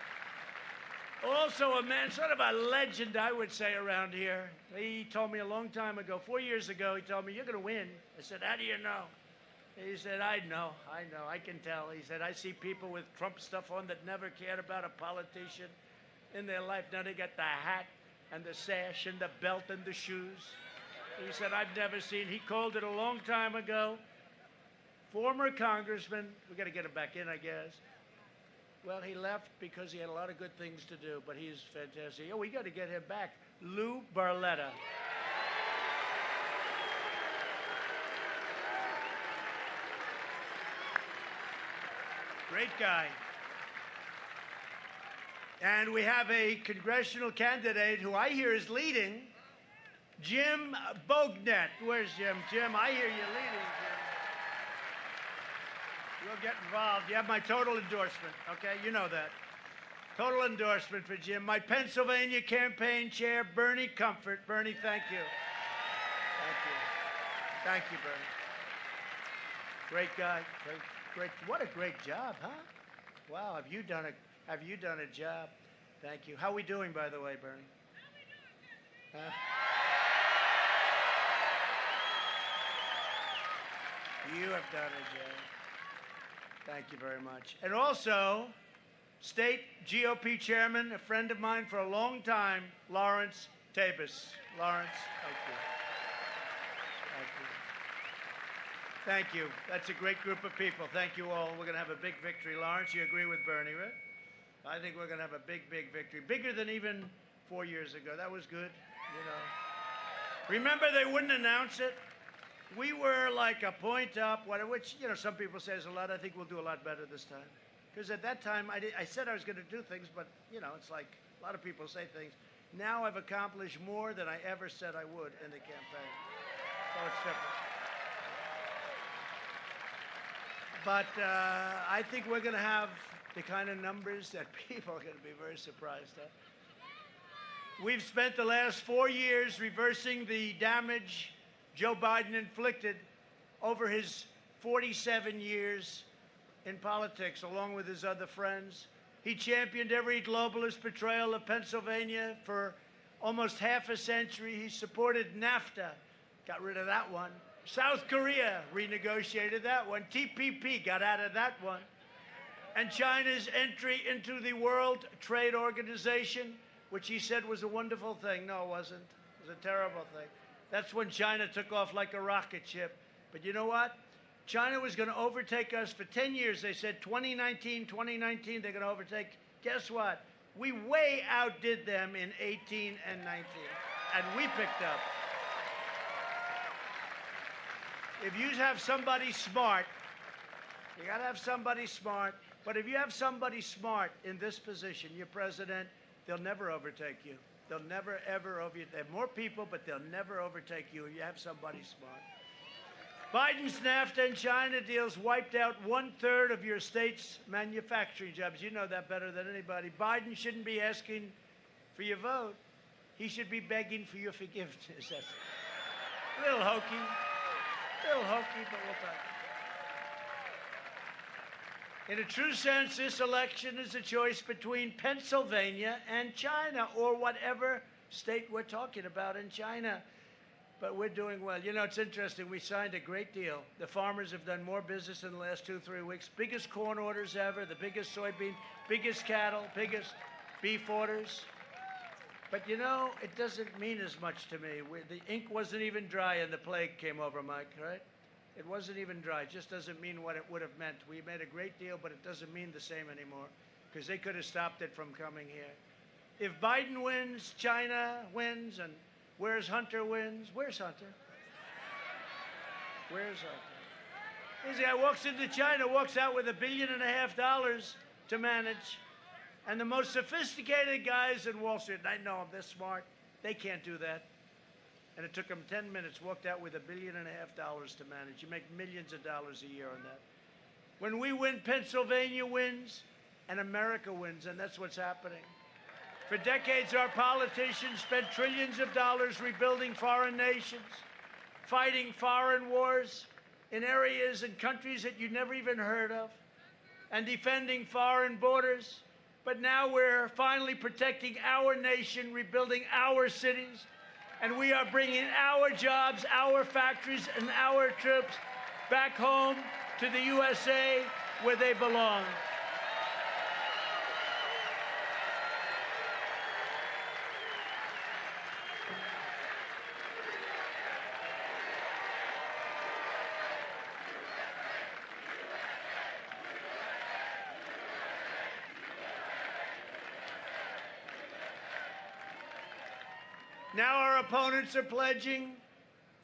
Also a man, sort of a legend, I would say, around here. He told me a long time ago, 4 years ago, he told me, you're going to win. I said, how do you know? He said, I know, I can tell. He said, I see people with Trump stuff on that never cared about a politician in their life. Now they got the hat and the sash and the belt and the shoes. He said, I've never seen, he called it a long time ago. Former congressman, we got to get him back in, I guess. Well, he left because he had a lot of good things to do, but he's fantastic. Oh, we got to get him back. Lou Barletta. Great guy. And we have a congressional candidate who I hear is leading, Jim Bognet. Where's Jim? Jim, I hear you leading, Jim. You'll get involved. You have my total endorsement, okay? You know that. Total endorsement for Jim. My Pennsylvania campaign chair, Bernie Comfort. Bernie, thank you. Thank you. Thank you, Bernie. Great guy. Great. What a great job, huh? Wow, have you done a job? Thank you. How are we doing, by the way, Bernie? Huh? You have done a job. Thank you very much. And also, State GOP Chairman, a friend of mine for a long time, Lawrence Tabus. Lawrence, thank you. Thank you. Thank you. That's a great group of people. Thank you all. We're going to have a big victory. Lawrence, you agree with Bernie, right? I think we're going to have a big, big victory. Bigger than even 4 years ago. That was good, you know. Remember, they wouldn't announce it? We were like a point up, which, you know, some people say is a lot. I think we'll do a lot better this time. Because at that time, I said I was going to do things, but, you know, it's like a lot of people say things. Now I've accomplished more than I ever said I would in the campaign. So it's different. But I think we're going to have the kind of numbers that people are going to be very surprised at. We've spent the last 4 years reversing the damage Joe Biden inflicted over his 47 years in politics, along with his other friends. He championed every globalist portrayal of Pennsylvania for almost half a century. He supported NAFTA, got rid of that one. South Korea renegotiated that one. TPP got out of that one. And China's entry into the World Trade Organization, which he said was a wonderful thing. No, it wasn't. It was a terrible thing. That's when China took off like a rocket ship. But you know what? China was going to overtake us for 10 years. They said 2019, they're going to overtake. Guess what? We way outdid them in 18 and 19. And we picked up. If you have somebody smart, you got to have somebody smart. But if you have somebody smart in this position, your president, they'll never overtake you. They'll never, ever overtake you. They have more people, but they'll never overtake you if you have somebody smart. Biden's NAFTA and China deals wiped out 1/3 of your state's manufacturing jobs. You know that better than anybody. Biden shouldn't be asking for your vote. He should be begging for your forgiveness. That's a little hokey. But we'll talk. In a true sense, this election is a choice between Pennsylvania and China, or whatever state we're talking about in China. But we're doing well. You know, it's interesting. We signed a great deal. The farmers have done more business in the last 2-3 weeks. Biggest corn orders ever, the biggest soybean, biggest cattle, biggest beef orders. But, you know, it doesn't mean as much to me. The ink wasn't even dry and the plague came over, Mike, right? It wasn't even dry. It just doesn't mean what it would have meant. We made a great deal, but it doesn't mean the same anymore because they could have stopped it from coming here. If Biden wins, China wins, and where's Hunter wins? Where's Hunter? Where's Hunter? This guy walks into China, walks out with $1.5 billion to manage. And the most sophisticated guys in Wall Street, I know them, they're smart, they can't do that. And it took them 10 minutes, walked out with $1.5 billion to manage. You make millions of dollars a year on that. When we win, Pennsylvania wins, and America wins, and that's what's happening. For decades, our politicians spent trillions of dollars rebuilding foreign nations, fighting foreign wars in areas and countries that you never even heard of, and defending foreign borders. But now we're finally protecting our nation, rebuilding our cities, and we are bringing our jobs, our factories, and our troops back home to the USA where they belong. Now our opponents are pledging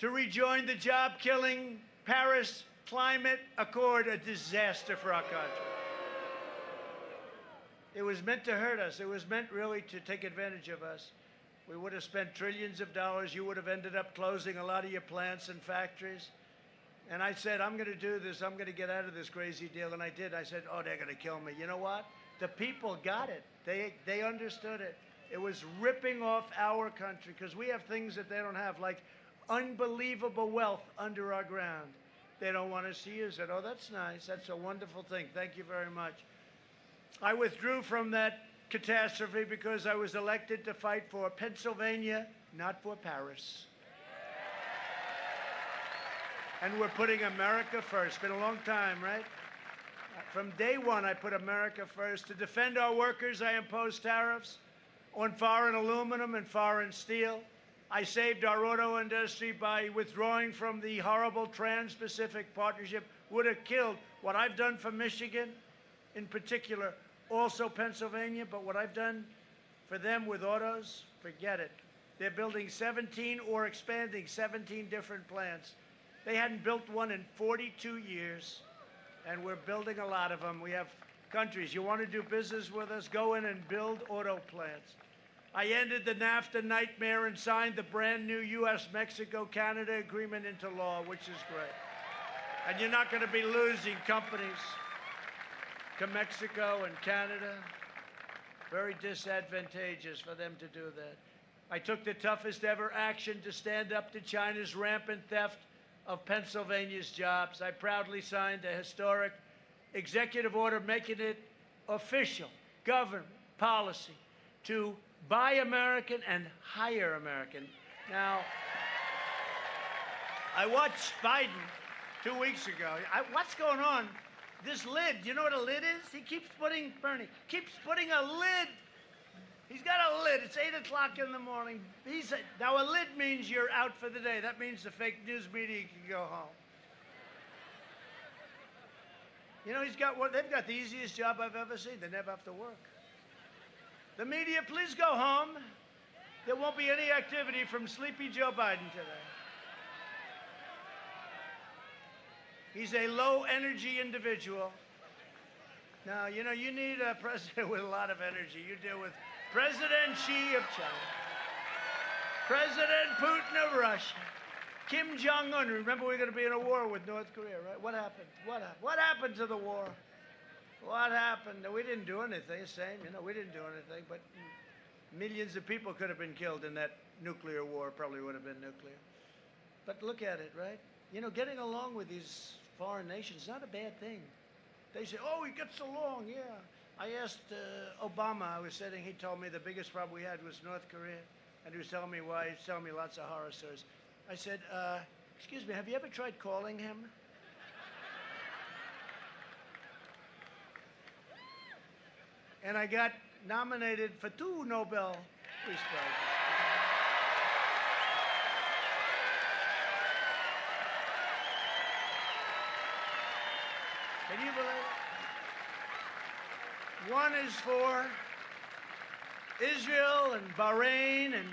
to rejoin the job-killing Paris Climate Accord, a disaster for our country. It was meant to hurt us. It was meant really to take advantage of us. We would have spent trillions of dollars. You would have ended up closing a lot of your plants and factories. And I said, I'm going to do this. I'm going to get out of this crazy deal. And I did. I said, oh, they're going to kill me. You know what? The people got it. They understood it. It was ripping off our country because we have things that they don't have, like unbelievable wealth under our ground. They don't want us to use it. Oh, that's nice. That's a wonderful thing. Thank you very much. I withdrew from that catastrophe because I was elected to fight for Pennsylvania, not for Paris. And we're putting America first. It's been a long time, right? From day one, I put America first. To defend our workers, I imposed tariffs on foreign aluminum and foreign steel. I saved our auto industry by withdrawing from the horrible Trans-Pacific Partnership. Would have killed what I've done for Michigan, in particular, also Pennsylvania, but what I've done for them with autos, forget it. They're building 17 or expanding 17 different plants. They hadn't built one in 42 years, and we're building a lot of them. We have countries. You want to do business with us? Go in and build auto plants. I ended the NAFTA nightmare and signed the brand new U.S.-Mexico-Canada agreement into law, which is great. And you're not going to be losing companies to Mexico and Canada. Very disadvantageous for them to do that. I took the toughest ever action to stand up to China's rampant theft of Pennsylvania's jobs. I proudly signed a historic executive order making it official government policy to buy American and hire American. Now, I watched Biden 2 weeks ago. What's going on? This lid, you know what a lid is? He keeps putting, Bernie, keeps putting a lid. He's got a lid. It's 8 o'clock in the morning. Now, a lid means you're out for the day. That means the fake news media can go home. You know, they've got the easiest job I've ever seen. They never have to work. The media, please go home. There won't be any activity from sleepy Joe Biden today. He's a low-energy individual. Now, you know, you need a president with a lot of energy. You deal with President Xi of China, President Putin of Russia, Kim Jong-un. Remember, we're going to be in a war with North Korea, right? What happened? What happened to the war? What happened? We didn't do anything. Same, you know, we didn't do anything, but millions of people could have been killed in that nuclear war. Probably would have been nuclear. But look at it, right? You know, getting along with these foreign nations is not a bad thing. They say, oh, he gets along, yeah. I asked Obama, he told me the biggest problem we had was North Korea, and he was telling me why. He's telling me lots of horror stories. I said, excuse me, have you ever tried calling him? And I got nominated for 2 Nobel Peace Prizes. Can you believe it? One is for Israel and Bahrain and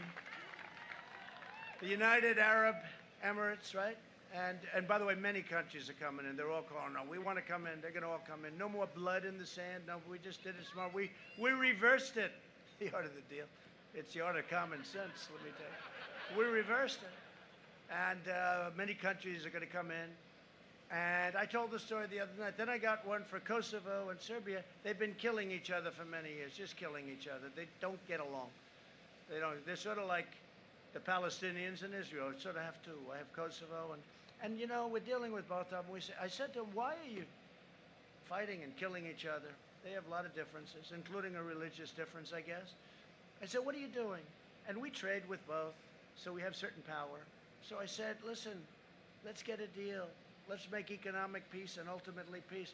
the United Arab Emirates, right? And by the way, many countries are coming in. They're all calling, no, we want to come in. They're going to all come in. No more blood in the sand. No, we just did it smart. We reversed it. The art of the deal. It's the art of common sense, let me tell you. We reversed it. And many countries are going to come in. And I told the story the other night. Then I got one for Kosovo and Serbia. They've been killing each other for many years, just killing each other. They don't get along. They don't. They're sort of like the Palestinians and Israel. I sort of have two. I have Kosovo, and you know, we're dealing with both of them. I said to them, why are you fighting and killing each other? They have a lot of differences, including a religious difference, I guess. I said, what are you doing? And we trade with both, so we have certain power. So I said, listen, let's get a deal. Let's make economic peace and ultimately peace.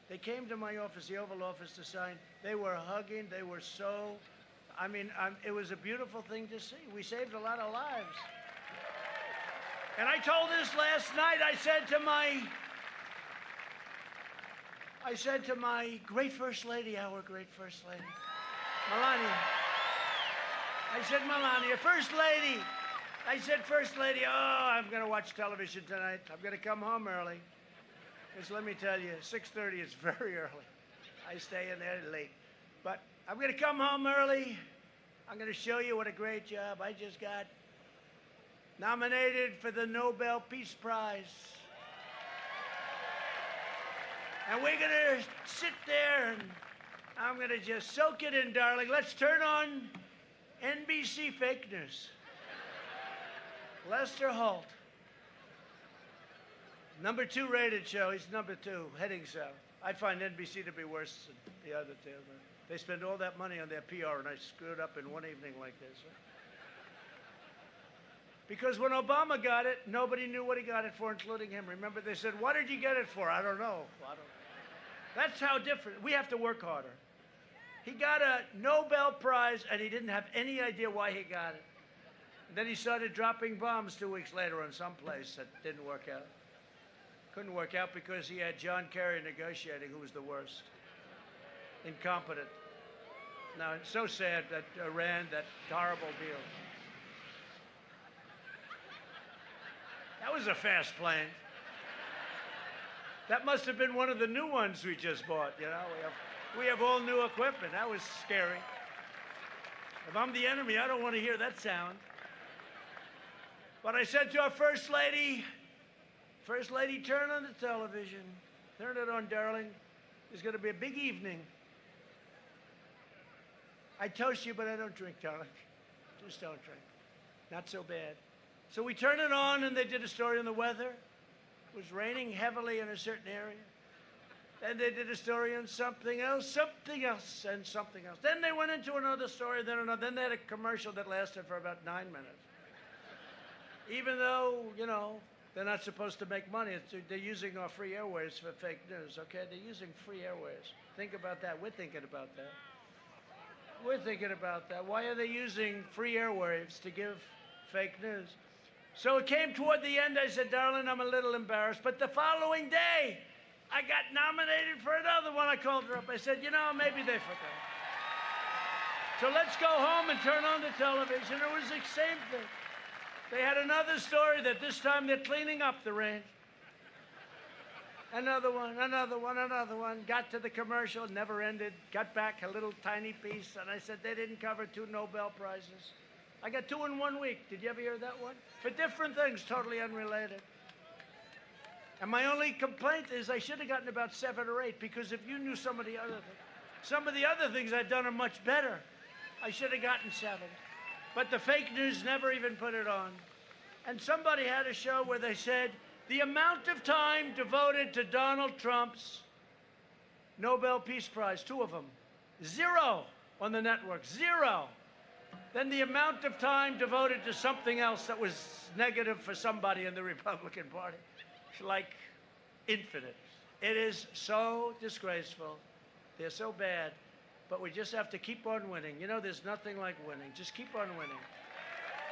They came to my office, the Oval Office, to sign. They were hugging. They were so, I mean, it was a beautiful thing to see. We saved a lot of lives. And I told this last night. I said to my great First Lady, our great First Lady, Melania, I said, Melania, First Lady. I said, First Lady, oh, I'm going to watch television tonight. I'm going to come home early. Because let me tell you, 6:30 is very early. I stay in there late. But I'm going to come home early. I'm going to show you what a great job I just got. Nominated for the Nobel Peace Prize. And we're going to sit there and I'm going to just soak it in, darling. Let's turn on NBC fake news. Lester Holt. Number 2 rated show. He's number 2, heading south. I find NBC to be worse than the other two. They spend all that money on their PR, and I screwed up in one evening like this. Because when Obama got it, nobody knew what he got it for, including him. Remember, they said, what did you get it for? I don't know. That's how different. We have to work harder. He got a Nobel Prize, and he didn't have any idea why he got it. And then he started dropping bombs 2 weeks later on some place that didn't work out. Couldn't work out because he had John Kerry negotiating, who was the worst. Incompetent. Now, it's so sad that Iran, that horrible deal. That was a fast plane. That must have been one of the new ones we just bought, you know. We have all new equipment. That was scary. If I'm the enemy, I don't want to hear that sound. But I said to our First Lady, turn on the television. Turn it on, darling. There's going to be a big evening. I toast you, but I don't drink, darling. Just don't drink. Not so bad. So we turn it on, and they did a story on the weather. It was raining heavily in a certain area. Then they did a story on something else, and something else. Then they went into another story, then another. Then they had a commercial that lasted for about 9 minutes. Even though, you know, they're not supposed to make money. They're using our free airwaves for fake news, okay? They're using free airwaves. Think about that. We're thinking about that. We're thinking about that. Why are they using free airwaves to give fake news? So it came toward the end. I said, darling, I'm a little embarrassed. But the following day, I got nominated for another one. I called her up. I said, you know, maybe they forgot. So let's go home and turn on the television. It was the same thing. They had another story that this time they're cleaning up the range. Another one. Got to the commercial, never ended. Got back a little tiny piece, and I said they didn't cover 2 Nobel Prizes. I got 2 in 1 week. Did you ever hear that one? For different things, totally unrelated. And my only complaint is I should have gotten about 7 or 8, because if you knew some of the other things I've done are much better. I should have gotten 7. But the fake news never even put it on. And somebody had a show where they said, the amount of time devoted to Donald Trump's Nobel Peace Prize, 2 of them, 0 on the network, 0. Then the amount of time devoted to something else that was negative for somebody in the Republican Party, like infinite. It is so disgraceful. They're so bad. But we just have to keep on winning. You know, there's nothing like winning. Just keep on winning.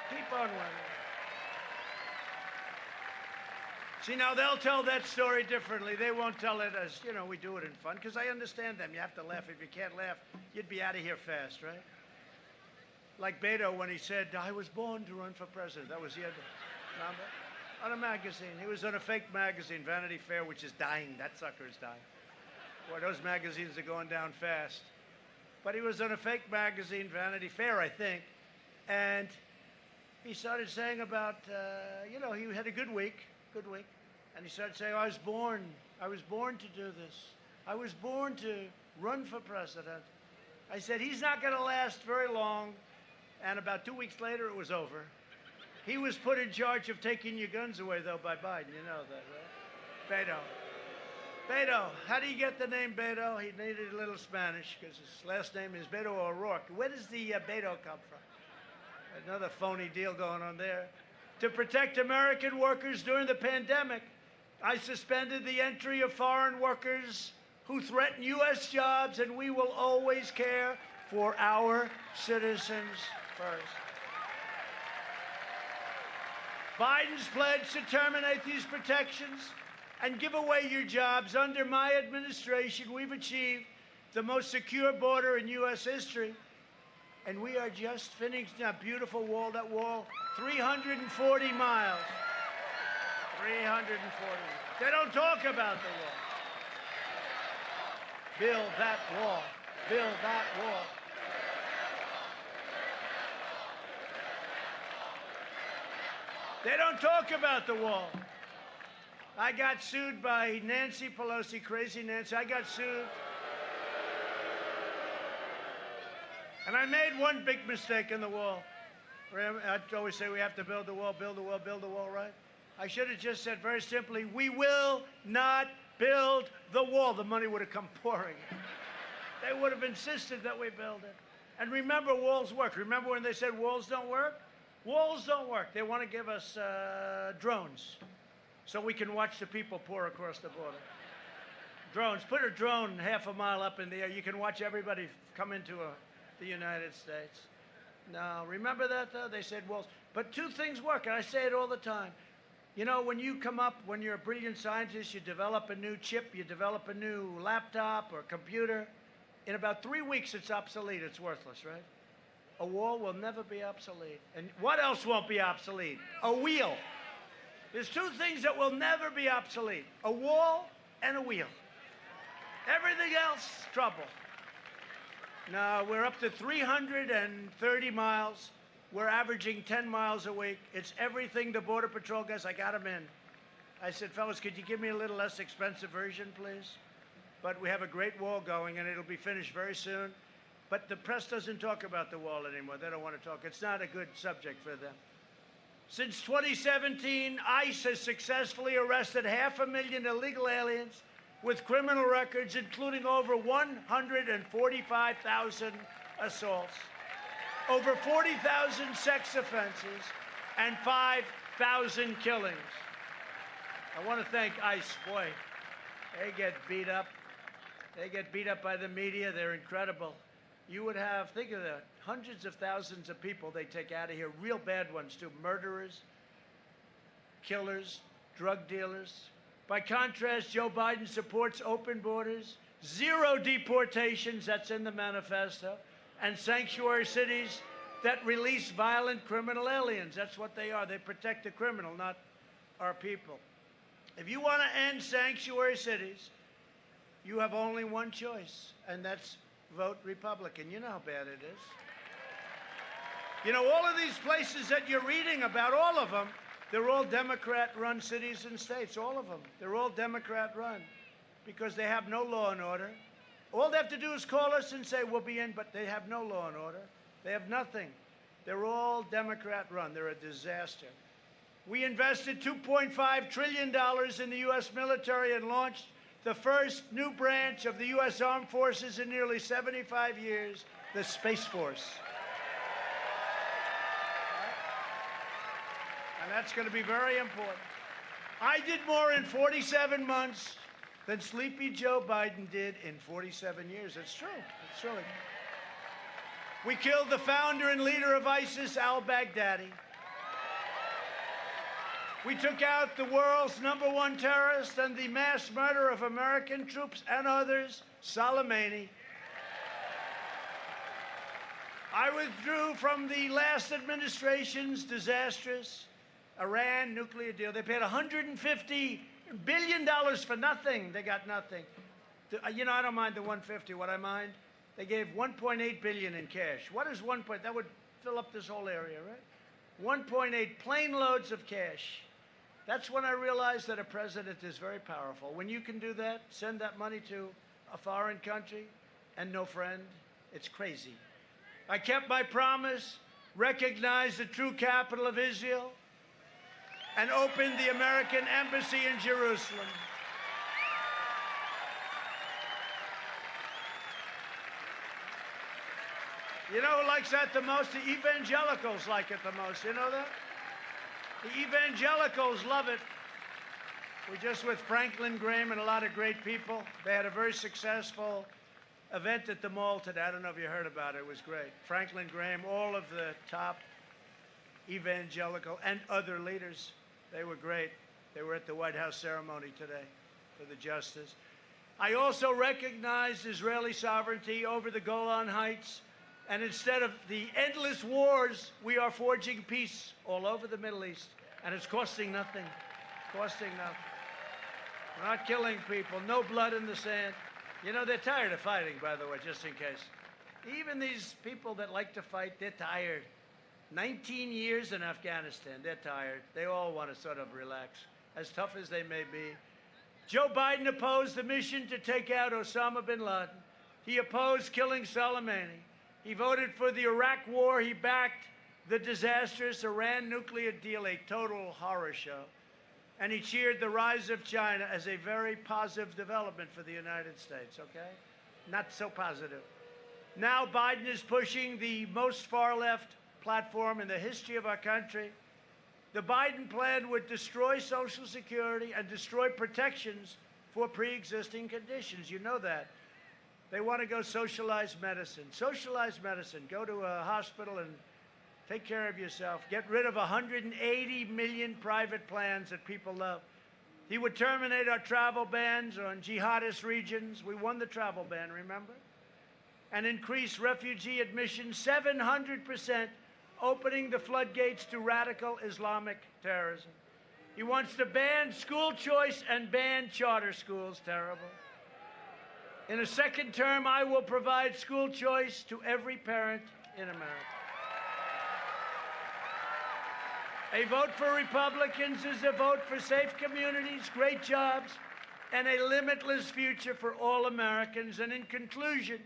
Keep on winning. See, now they'll tell that story differently. They won't tell it as, you know, we do it in fun, because I understand them. You have to laugh. If you can't laugh, you'd be out of here fast, right? Like Beto when he said, I was born to run for president. That was the other number. On a magazine. He was on a fake magazine, Vanity Fair, which is dying. That sucker is dying. Boy, those magazines are going down fast. But he was on a fake magazine, Vanity Fair, I think, and he started saying about, you know, he had a good week, and he started saying, I was born to do this. I was born to run for president. I said, he's not going to last very long, and about 2 weeks later, it was over. He was put in charge of taking your guns away, though, by Biden. You know that, right? Beto. How do you get the name Beto? He needed a little Spanish because his last name is Beto O'Rourke. Where does the Beto come from? Another phony deal going on there. To protect American workers during the pandemic, I suspended the entry of foreign workers who threaten U.S. jobs, and we will always care for our citizens first. Biden's pledge to terminate these protections and give away your jobs. Under my administration, we've achieved the most secure border in U.S. history. And we are just finishing that beautiful wall, 340 miles. 340 miles. They don't talk about the wall. Build that wall. Build that wall. They don't talk about the wall. I got sued by Nancy Pelosi, crazy Nancy. I got sued. And I made one big mistake in the wall. I always say we have to build the wall, build the wall, build the wall, right? I should have just said very simply, we will not build the wall. The money would have come pouring. They would have insisted that we build it. And remember, walls work. Remember when they said walls don't work? Walls don't work. They want to give us drones so we can watch the people pour across the border. Drones. Put a drone half a mile up in the air. You can watch everybody come into the United States. No, remember that, though? They said walls. But two things work, and I say it all the time. You know, when you come up, when you're a brilliant scientist, you develop a new chip, you develop a new laptop or computer. In about 3 weeks, it's obsolete. It's worthless, right? A wall will never be obsolete. And what else won't be obsolete? A wheel. There's two things that will never be obsolete. A wall and a wheel. Everything else, trouble. Now, we're up to 330 miles. We're averaging 10 miles a week. It's everything the Border Patrol guys, I got them in. I said, fellas, could you give me a little less expensive version, please? But we have a great wall going, and it'll be finished very soon. But the press doesn't talk about the wall anymore. They don't want to talk. It's not a good subject for them. Since 2017, ICE has successfully arrested 500,000 illegal aliens with criminal records, including over 145,000 assaults, over 40,000 sex offenses, and 5,000 killings. I want to thank ICE. Boy, they get beat up. They get beat up by the media. They're incredible. You would have, think of that, hundreds of thousands of people they take out of here, real bad ones too, murderers, killers, drug dealers. By contrast, Joe Biden supports open borders, zero deportations, that's in the manifesto, and sanctuary cities that release violent criminal aliens. That's what they are. They protect the criminal, not our people. If you want to end sanctuary cities, you have only one choice, and that's vote Republican. You know how bad it is. You know, all of these places that you're reading about, all of them, they're all Democrat-run cities and states, all of them. They're all Democrat-run because they have no law and order. All they have to do is call us and say, we'll be in, but they have no law and order. They have nothing. They're all Democrat-run. They're a disaster. We invested $2.5 trillion in the U.S. military and launched the first new branch of the U.S. Armed Forces in nearly 75 years, the Space Force. And that's going to be very important. I did more in 47 months than Sleepy Joe Biden did in 47 years. It's true. It's true. We killed the founder and leader of ISIS, al-Baghdadi. We took out the world's #1 terrorist and the mass murderer of American troops and others, Soleimani. I withdrew from the last administration's disastrous Iran nuclear deal. They paid $150 billion for nothing. They got nothing. You know, I don't mind the 150. What I mind, they gave $1.8 billion in cash. What is 1. That would fill up this whole area, right? 1.8 plane loads of cash. That's when I realized that a president is very powerful. When you can do that, send that money to a foreign country and no friend, it's crazy. I kept my promise, recognized the true capital of Israel, and opened the American embassy in Jerusalem. You know who likes that the most? The evangelicals like it the most. You know that? The evangelicals love it. We're just with Franklin Graham and a lot of great people. They had a very successful event at the mall today. I don't know if you heard about it. It was great. Franklin Graham, all of the top evangelical and other leaders, they were great. They were at the White House ceremony today for the justice. I also recognized Israeli sovereignty over the Golan Heights And instead of the endless wars, we are forging peace all over the Middle East. And it's costing nothing. Costing nothing. We're not killing people. No blood in the sand. You know, they're tired of fighting, by the way, just in case. Even these people that like to fight, they're tired. 19 years in Afghanistan, they're tired. They all want to sort of relax, as tough as they may be. Joe Biden opposed the mission to take out Osama bin Laden. He opposed killing Soleimani. He voted for the Iraq war. He backed the disastrous Iran nuclear deal, a total horror show. And he cheered the rise of China as a very positive development for the United States, okay? Not so positive. Now Biden is pushing the most far-left platform in the history of our country. The Biden plan would destroy Social Security and destroy protections for pre-existing conditions. You know that. They want to go socialized medicine. Socialized medicine. Go to a hospital and take care of yourself. Get rid of 180 million private plans that people love. He would terminate our travel bans on jihadist regions. We won the travel ban, remember? And increase refugee admissions 700%, opening the floodgates to radical Islamic terrorism. He wants to ban school choice and ban charter schools. Terrible. In a second term, I will provide school choice to every parent in America. A vote for Republicans is a vote for safe communities, great jobs, and a limitless future for all Americans. And in conclusion,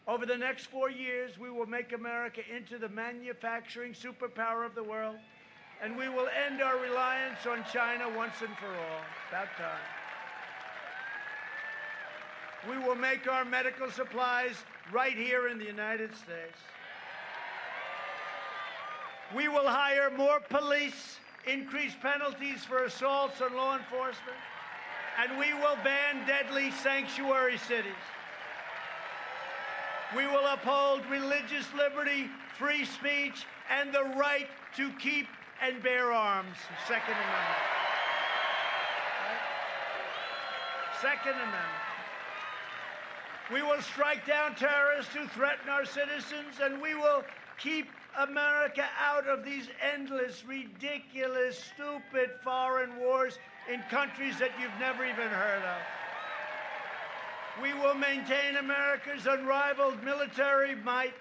over the next 4 years, we will make America into the manufacturing superpower of the world, and we will end our reliance on China once and for all. About time. We will make our medical supplies right here in the United States. We will hire more police, increase penalties for assaults on law enforcement, and we will ban deadly sanctuary cities. We will uphold religious liberty, free speech, and the right to keep and bear arms. Second Amendment. Right? Second Amendment. We will strike down terrorists who threaten our citizens, and we will keep America out of these endless, ridiculous, stupid foreign wars in countries that you've never even heard of. We will maintain America's unrivaled military might,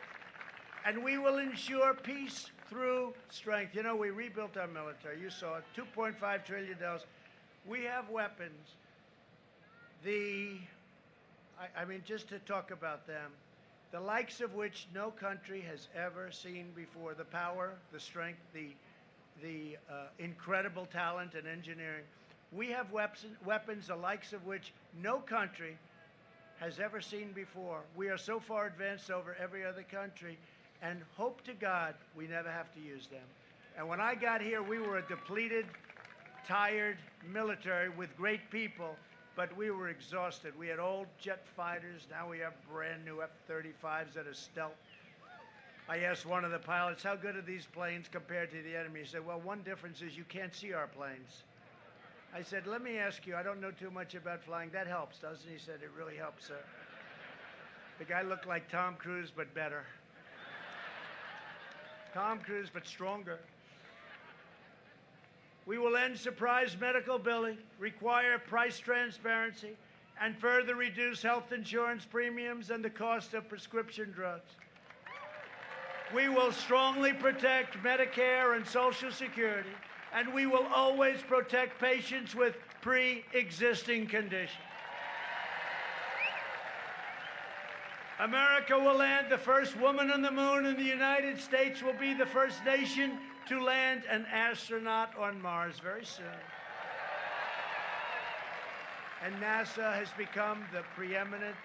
and we will ensure peace through strength. You know, we rebuilt our military. You saw it, $2.5 trillion. We have weapons. I mean, just to talk about them, the likes of which no country has ever seen before. The power, the strength, the incredible talent and engineering. We have weapons the likes of which no country has ever seen before. We are so far advanced over every other country, and hope to God we never have to use them. And when I got here, we were a depleted, tired military with great people, but we were exhausted. We had old jet fighters. Now we have brand new F-35s that are stealth. I asked one of the pilots, how good are these planes compared to the enemy? He said, well, one difference is you can't see our planes. I said, let me ask you, I don't know too much about flying. That helps, doesn't it? He said, it really helps, sir. The guy looked like Tom Cruise, but better. Tom Cruise, but stronger. We will end surprise medical billing, require price transparency, and further reduce health insurance premiums and the cost of prescription drugs. We will strongly protect Medicare and Social Security, and we will always protect patients with pre-existing conditions. America will land the first woman on the moon, and the United States will be the first nation to land an astronaut on Mars very soon. And NASA has become the preeminent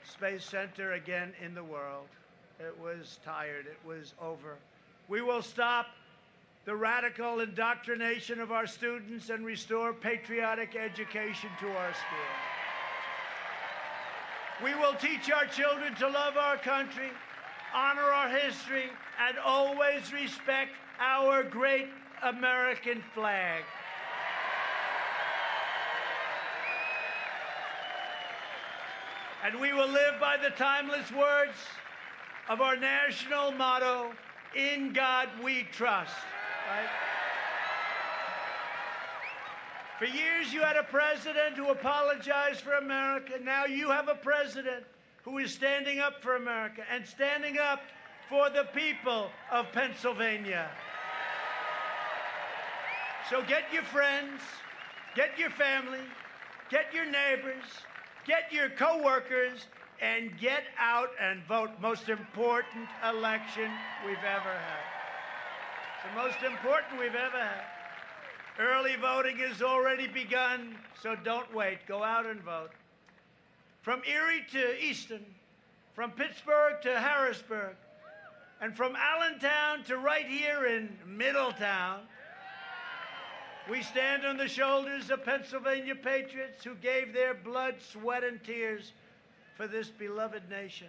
space center again in the world. It was tired. It was over. We will stop the radical indoctrination of our students and restore patriotic education to our schools. We will teach our children to love our country, honor our history, and always respect our great American flag. And we will live by the timeless words, of our national motto, "In God We Trust." Right? For years, you had a president who apologized for America. Now you have a president who is standing up for America and standing up for the people of Pennsylvania. So get your friends, get your family, get your neighbors, get your co-workers, and get out and vote. Most important election we've ever had. It's the most important we've ever had. Early voting has already begun, so don't wait. Go out and vote. From Erie to Easton, from Pittsburgh to Harrisburg, and from Allentown to right here in Middletown, we stand on the shoulders of Pennsylvania patriots who gave their blood, sweat, and tears for this beloved nation.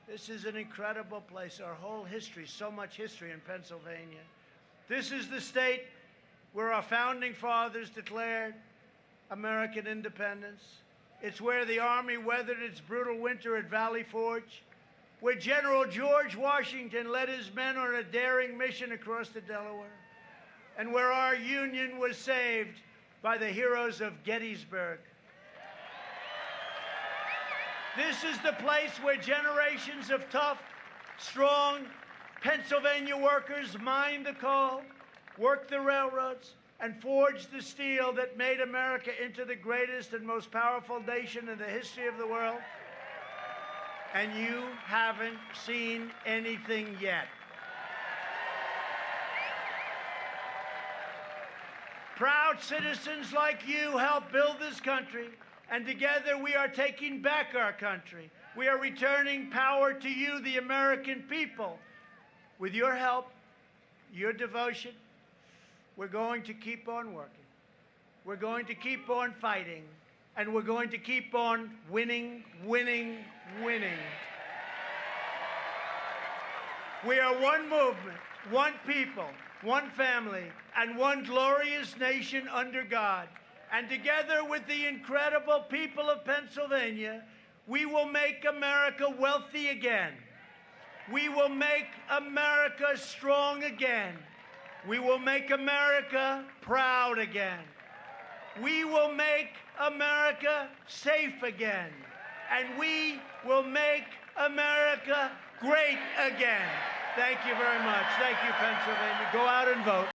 This is an incredible place. Our whole history, so much history in Pennsylvania. This is the state where our founding fathers declared American independence. It's where the Army weathered its brutal winter at Valley Forge, where General George Washington led his men on a daring mission across the Delaware, and where our Union was saved by the heroes of Gettysburg. This is the place where generations of tough, strong Pennsylvania workers mined the coal, worked the railroads, and forged the steel that made America into the greatest and most powerful nation in the history of the world. And you haven't seen anything yet. Proud citizens like you helped build this country, and together we are taking back our country. We are returning power to you, the American people. With your help, your devotion, we're going to keep on working. We're going to keep on fighting, and we're going to keep on winning, winning, winning. We are one movement, one people, one family, and one glorious nation under God. And together with the incredible people of Pennsylvania, we will make America wealthy again. We will make America strong again. We will make America proud again. We will make America safe again. And we will make America great again. Thank you very much. Thank you, Pennsylvania. Go out and vote.